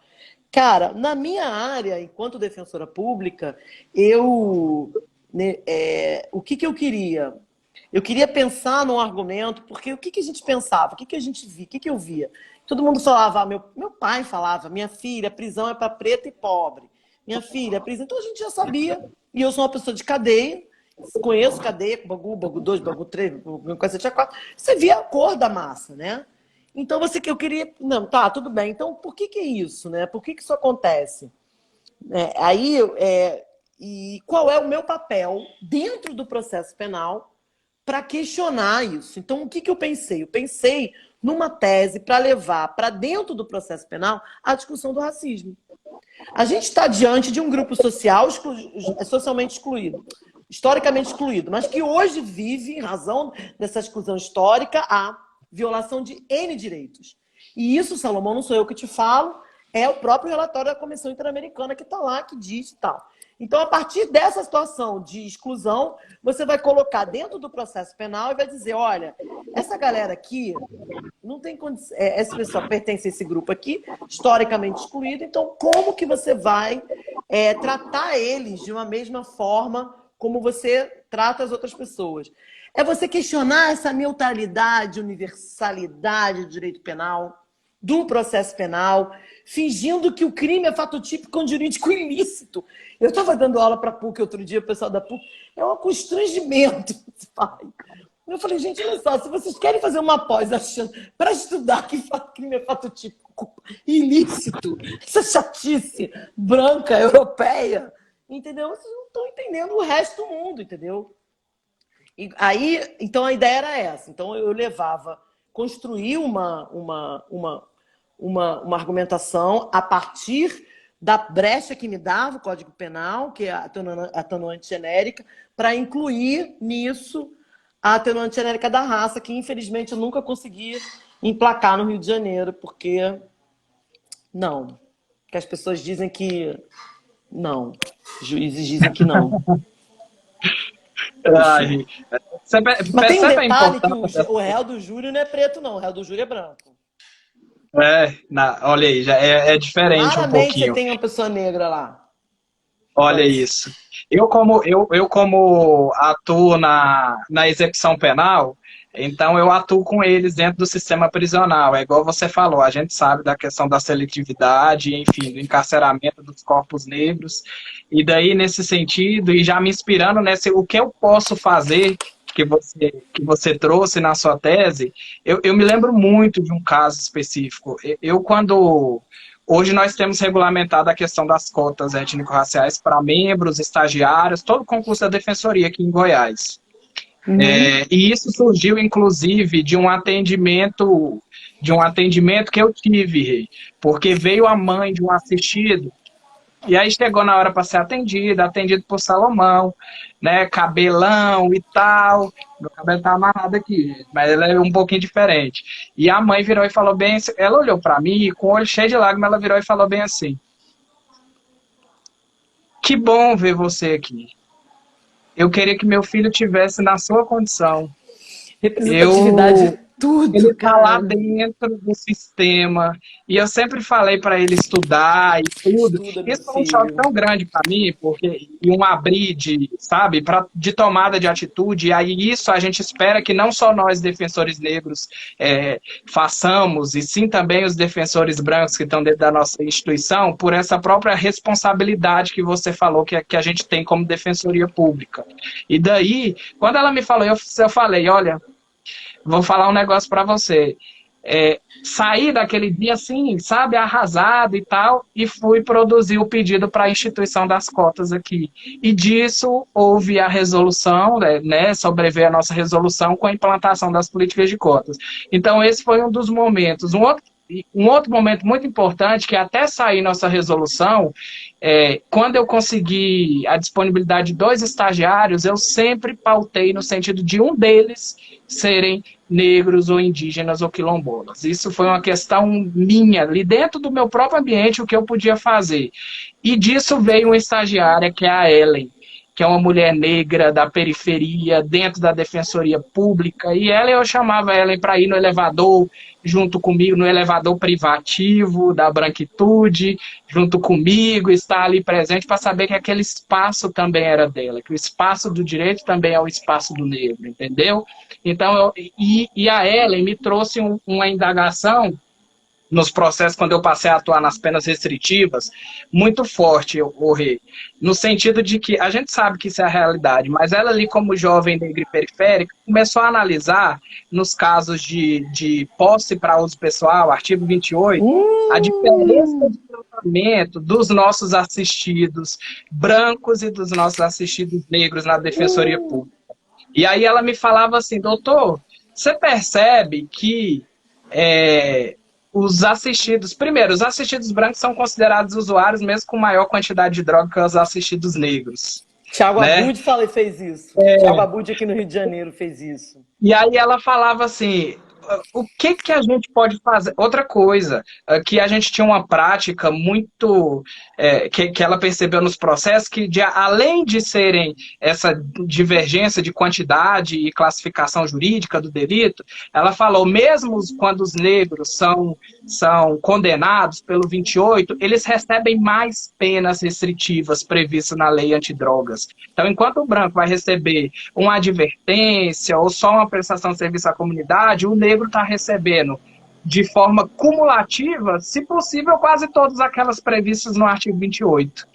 Cara, na minha área, enquanto defensora pública, o que eu queria? Eu queria pensar num argumento, porque o que a gente pensava? O que a gente via? O que eu via? Todo mundo falava, meu pai falava, minha filha, prisão é para preto e pobre. Minha filha, prisão. Então a gente já sabia, e eu sou uma pessoa de cadeia, conheço cadeia, Bangu 2, Bangu 3, Bangu 4. Você via a cor da massa, né? Então eu queria. Não, tá, tudo bem. Então, por que é isso, né? Por que isso acontece? E qual é o meu papel dentro do processo penal para questionar isso? Então, o que eu pensei? Eu pensei numa tese para levar para dentro do processo penal a discussão do racismo. A gente está diante de um grupo social socialmente excluído, historicamente excluído, mas que hoje vive, em razão dessa exclusão histórica, a violação de N direitos. E isso, Salomão, não sou eu que te falo, é o próprio relatório da Comissão Interamericana que está lá, que diz e tal. Então, a partir dessa situação de exclusão, você vai colocar dentro do processo penal e vai dizer, olha, essa galera aqui não tem condição, essa pessoa pertence a esse grupo aqui, historicamente excluído, então como que você vai tratar eles de uma mesma forma como você trata as outras pessoas? É você questionar essa neutralidade, universalidade do direito penal, do processo penal, fingindo que o crime é fato típico um jurídico ilícito. Eu estava dando aula para a PUC outro dia, o pessoal da PUC, é um constrangimento. Eu falei, gente, olha só, se vocês querem fazer uma pós achando para estudar que crime é fato típico ilícito, essa chatice branca, europeia, entendeu? Vocês não estão entendendo o resto do mundo, entendeu? E aí, então a ideia era essa. Então eu construir uma argumentação a partir da brecha que me dava o Código Penal, que é a atenuante genérica, para incluir nisso a atenuante genérica da raça, que infelizmente eu nunca consegui emplacar no Rio de Janeiro, porque não. Porque as pessoas dizem que não. Juízes dizem que não. Ai, Mas tem um percebe a detalhe que importância? o réu do júri não é preto, não. O réu do júri é branco. Olha aí, já é diferente um Raramente você pouquinho. tem uma pessoa negra lá. Olha isso. Eu como atuo na execução penal, então eu atuo com eles dentro do sistema prisional. É igual você falou, a gente sabe da questão da seletividade, enfim, do encarceramento dos corpos negros. E daí, nesse sentido, e já me inspirando o que eu posso fazer que você trouxe na sua tese, eu me lembro muito de um caso específico. Hoje nós temos regulamentado a questão das cotas étnico-raciais para membros, estagiários, todo o concurso da Defensoria aqui em Goiás. E isso surgiu, inclusive, de um atendimento que eu tive, porque veio a mãe de um assistido, e aí chegou na hora para ser atendido por Salomão, né, cabelão e tal. Meu cabelo tá amarrado aqui, gente, mas ele é um pouquinho diferente. E a mãe virou e falou bem, ela olhou para mim e com o olho cheio de lágrimas, ela virou e falou bem assim: que bom ver você aqui. Eu queria que meu filho tivesse na sua condição. Eu Representatividade. Tudo, Ele está lá cara. dentro do sistema, e eu sempre falei para ele estudar e tudo. Estuda, meu Isso foi um choque filho. tão grande para mim, porque e um abrir de, sabe, de tomada de atitude, e aí isso a gente espera que não só nós, defensores negros, façamos, e sim também os defensores brancos que estão dentro da nossa instituição, por essa própria responsabilidade que você falou que a gente tem como defensoria pública. E daí, quando ela me falou, eu falei, olha, vou falar um negócio para você. Saí daquele dia assim, sabe, arrasado e tal, e fui produzir o pedido para a instituição das cotas aqui. E disso houve a resolução, né, sobreveio a nossa resolução com a implantação das políticas de cotas. Então, esse foi um dos momentos. Um outro momento muito importante, que até sair nossa resolução, quando eu consegui a disponibilidade de 2 estagiários, eu sempre pautei no sentido de um deles serem negros ou indígenas ou quilombolas. Isso foi uma questão minha, ali dentro do meu próprio ambiente, o que eu podia fazer. E disso veio uma estagiária, que é a Ellen, que é uma mulher negra da periferia, dentro da defensoria pública, e eu chamava ela para ir no elevador, junto comigo, no elevador privativo da branquitude, junto comigo, estar ali presente para saber que aquele espaço também era dela, que o espaço do direito também é o espaço do negro, entendeu? Então, a Ellen me trouxe uma indagação nos processos, quando eu passei a atuar nas penas restritivas, muito forte, o Rei, no sentido de que a gente sabe que isso é a realidade, mas ela ali, como jovem negra e periférica, começou a analisar, nos casos de posse para uso pessoal, artigo 28, a diferença de tratamento dos nossos assistidos brancos e dos nossos assistidos negros na defensoria pública. E aí ela me falava assim, doutor, você percebe que os assistidos brancos são considerados usuários mesmo com maior quantidade de droga que os assistidos negros. Tiago Né? Abud fez isso. Tiago Abud aqui no Rio de Janeiro fez isso. E aí ela falava assim, o que a gente pode fazer? Outra coisa, que a gente tinha uma prática muito, que ela percebeu nos processos, que além de serem essa divergência de quantidade e classificação jurídica do delito, ela falou, mesmo quando os negros são condenados pelo 28, eles recebem mais penas restritivas previstas na lei antidrogas. Então, enquanto o branco vai receber uma advertência ou só uma prestação de serviço à comunidade, o negro está recebendo de forma cumulativa, se possível, quase todas aquelas previstas no artigo 28.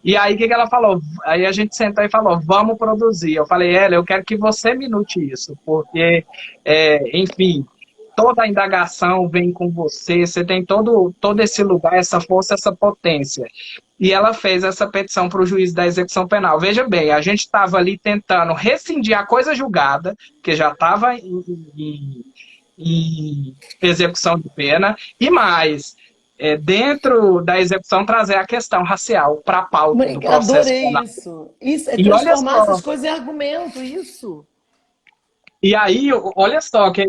E aí, o que ela falou? Aí a gente sentou e falou, vamos produzir. Eu falei, eu quero que você minute isso, porque, enfim, toda a indagação vem com você, você tem todo esse lugar, essa força, essa potência. E ela fez essa petição para o juiz da execução penal. Veja bem, a gente estava ali tentando rescindir a coisa julgada, que já estava em execução de pena, e mais, dentro da execução, trazer a questão racial para a pauta do processo penal. Isso é e transformar essas coisas em argumento, isso. E aí, olha só o que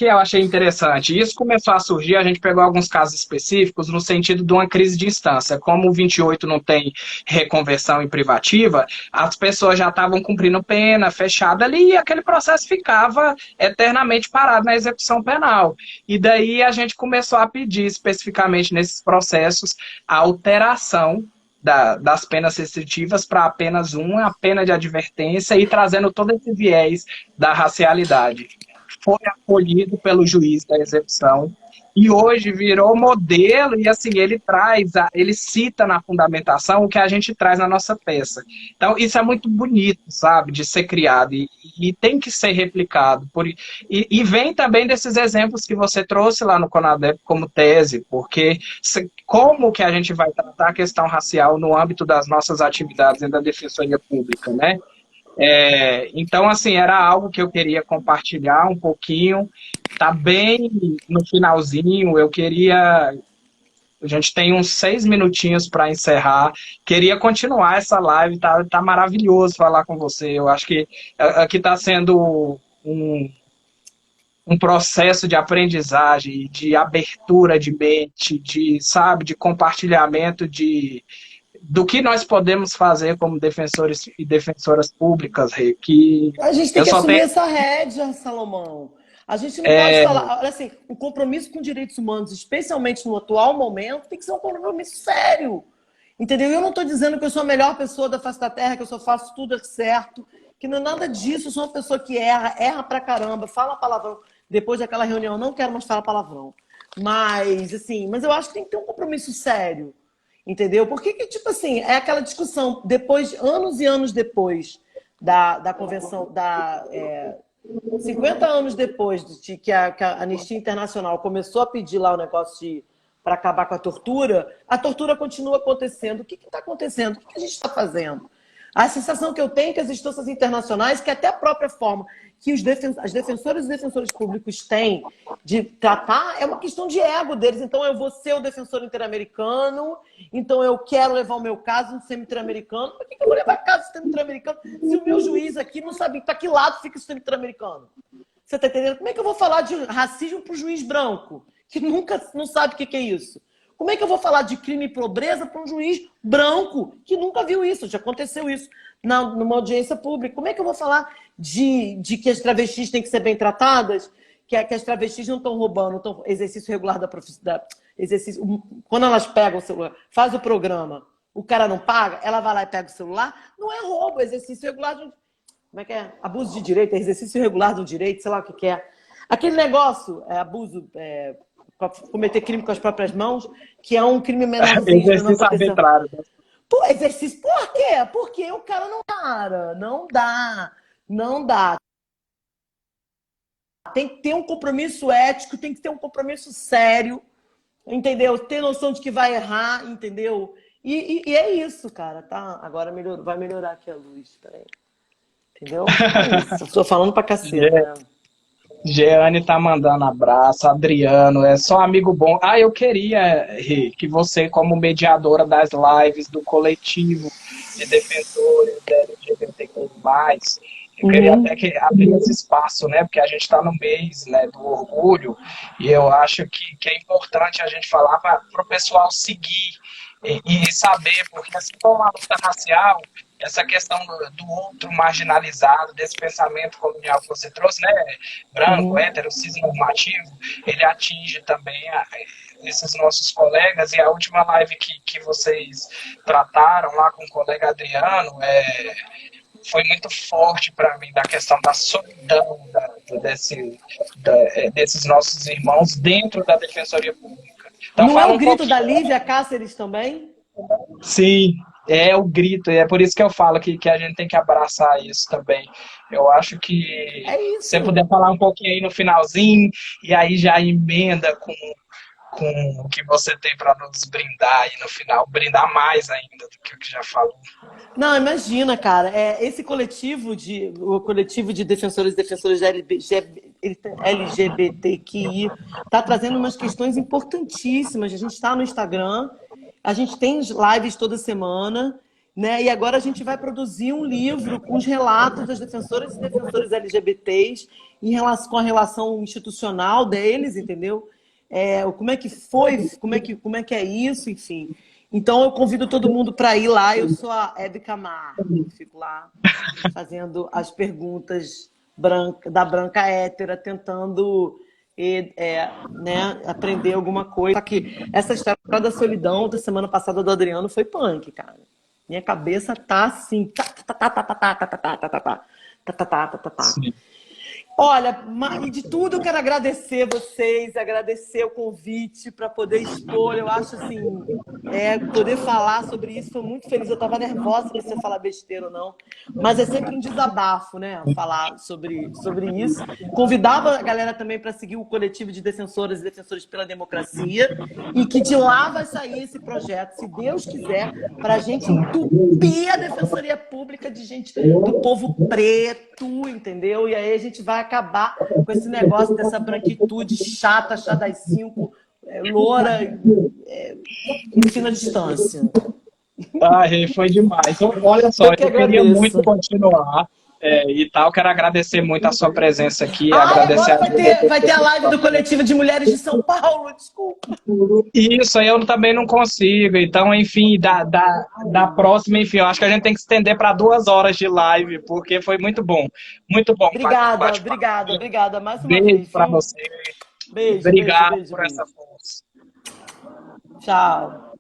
eu achei interessante. Isso começou a surgir, a gente pegou alguns casos específicos no sentido de uma crise de instância. Como o 28 não tem reconversão em privativa, as pessoas já estavam cumprindo pena, fechada ali, e aquele processo ficava eternamente parado na execução penal. E daí a gente começou a pedir, especificamente nesses processos, a alteração das penas restritivas para apenas a pena de advertência, e trazendo todo esse viés da racialidade. Foi acolhido pelo juiz da execução e hoje virou modelo, e assim, ele cita na fundamentação o que a gente traz na nossa peça. Então, isso é muito bonito, sabe, de ser criado, e tem que ser replicado. E vem também desses exemplos que você trouxe lá no CONADEP como tese, porque como que a gente vai tratar a questão racial no âmbito das nossas atividades dentro da Defensoria Pública, né? Então, assim, era algo que eu queria compartilhar um pouquinho. Tá bem no finalzinho, a gente tem uns 6 minutinhos para encerrar. Queria continuar essa live, tá maravilhoso falar com você. Eu acho que aqui está sendo um processo de aprendizagem, de abertura de mente, de compartilhamento do que nós podemos fazer como defensores e defensoras públicas, Rê, que a gente tem que assumir essa rédea, Salomão. A gente não pode falar... Olha assim, o compromisso com direitos humanos, especialmente no atual momento, tem que ser um compromisso sério. Entendeu? Eu não estou dizendo que eu sou a melhor pessoa da face da Terra, que eu só faço tudo certo, que não é nada disso. Eu sou uma pessoa que erra pra caramba, fala palavrão. Depois daquela reunião, eu não quero mais falar palavrão. Mas, assim, mas eu acho que tem que ter um compromisso sério. Entendeu? Porque, tipo assim, é aquela discussão, depois, anos e anos depois da convenção, 50 anos depois de que a Anistia Internacional começou a pedir lá o negócio para acabar com a tortura continua acontecendo. O que está acontecendo? O que a gente está fazendo? A sensação que eu tenho é que as instâncias internacionais, que até a própria forma que as defensoras e defensores públicos têm de tratar, é uma questão de ego deles. Então, eu vou ser o defensor interamericano, então eu quero levar o meu caso no sistema interamericano. Por que eu vou levar caso no sistema interamericano se o meu juiz aqui não sabe para que lado fica o sistema interamericano? Você está entendendo? Como é que eu vou falar de racismo para o juiz branco, que nunca não sabe o que é isso? Como é que eu vou falar de crime e pobreza para um juiz branco que nunca viu isso? Já aconteceu isso numa audiência pública. Como é que eu vou falar de que as travestis têm que ser bem tratadas? Que as travestis não estão roubando, estão exercício regular da profissão. Quando elas pegam o celular, faz o programa, o cara não paga, ela vai lá e pega o celular. Não é roubo, é exercício regular. Como é que é? Abuso de direito, é exercício irregular do direito, sei lá o que é. Aquele negócio, abuso... cometer crime com as próprias mãos, que é um crime menorzinho. Exercício arbitrário. Pô, exercício, por quê? Porque o cara não dá. Tem que ter um compromisso ético, tem que ter um compromisso sério, entendeu? Ter noção de que vai errar, entendeu? E é isso, cara, tá? Agora vai melhorar aqui a luz, peraí. Entendeu? É isso, estou falando pra caceta, né? Jeane tá mandando abraço, Adriano, é só amigo bom. Eu queria, Rê, que você, como mediadora das lives do coletivo de defensores da LGBTQI+, eu queria até que abrir esse espaço, né? Porque a gente está no mês, né, do orgulho, e eu acho que é importante a gente falar para o pessoal seguir e saber, porque assim como a luta racial, essa questão do outro marginalizado, desse pensamento colonial que você trouxe, né, branco, hétero, cisnormativo, ele atinge também esses nossos colegas. E a última live que vocês trataram lá com o colega Adriano foi muito forte para mim, da questão da solidão desses nossos irmãos dentro da Defensoria Pública. Então, não é o grito da Lívia Cáceres também? Sim, é o grito, e é por isso que eu falo que a gente tem que abraçar isso também. Eu acho que se você puder falar um pouquinho aí no finalzinho, e aí já emenda com o que você tem para nos brindar aí no final, brindar mais ainda do que o que já falou. Não, imagina, cara, esse o coletivo de defensores e defensoras LGBTQI está trazendo umas questões importantíssimas. A gente está no Instagram, a gente tem lives toda semana, né? E agora a gente vai produzir um livro com os relatos das defensoras e defensores LGBTs com a relação institucional deles, entendeu? Como é que foi, como é que é isso, enfim. Então eu convido todo mundo para ir lá. Eu sou a Hebe Camargo, fico lá fazendo as perguntas da branca hétera, tentando né, aprender alguma coisa. Só que essa história da solidão da semana passada do Adriano foi punk, cara. Minha cabeça tá assim. Olha, e de tudo eu quero agradecer vocês, agradecer o convite para poder expor. Eu acho assim, poder falar sobre isso, foi muito feliz. Eu estava nervosa para você falar besteira ou não, mas é sempre um desabafo, né? Falar sobre isso. Convidava a galera também para seguir o coletivo de defensoras e defensores pela democracia, e que de lá vai sair esse projeto, se Deus quiser, para a gente entupir a defensoria pública de gente do povo preto, entendeu? E aí a gente vai acabar com esse negócio dessa branquitude chata, chá das 5, loura, ensino à distância. Foi demais. Então, olha só, eu queria muito continuar. e tal. Quero agradecer muito a sua presença aqui, Ai, agradecer agora a vai ter a live do Coletivo de Mulheres de São Paulo, desculpa. Isso aí eu também não consigo. Então, enfim, da próxima, enfim, eu acho que a gente tem que estender para 2 horas de live, porque foi muito bom. Muito bom. Obrigada, Bate-papo. obrigada, obrigada mais uma Beijo vez, para viu? você. Beijo, beijo, Obrigado beijo, por essa beijo. força. Tchau.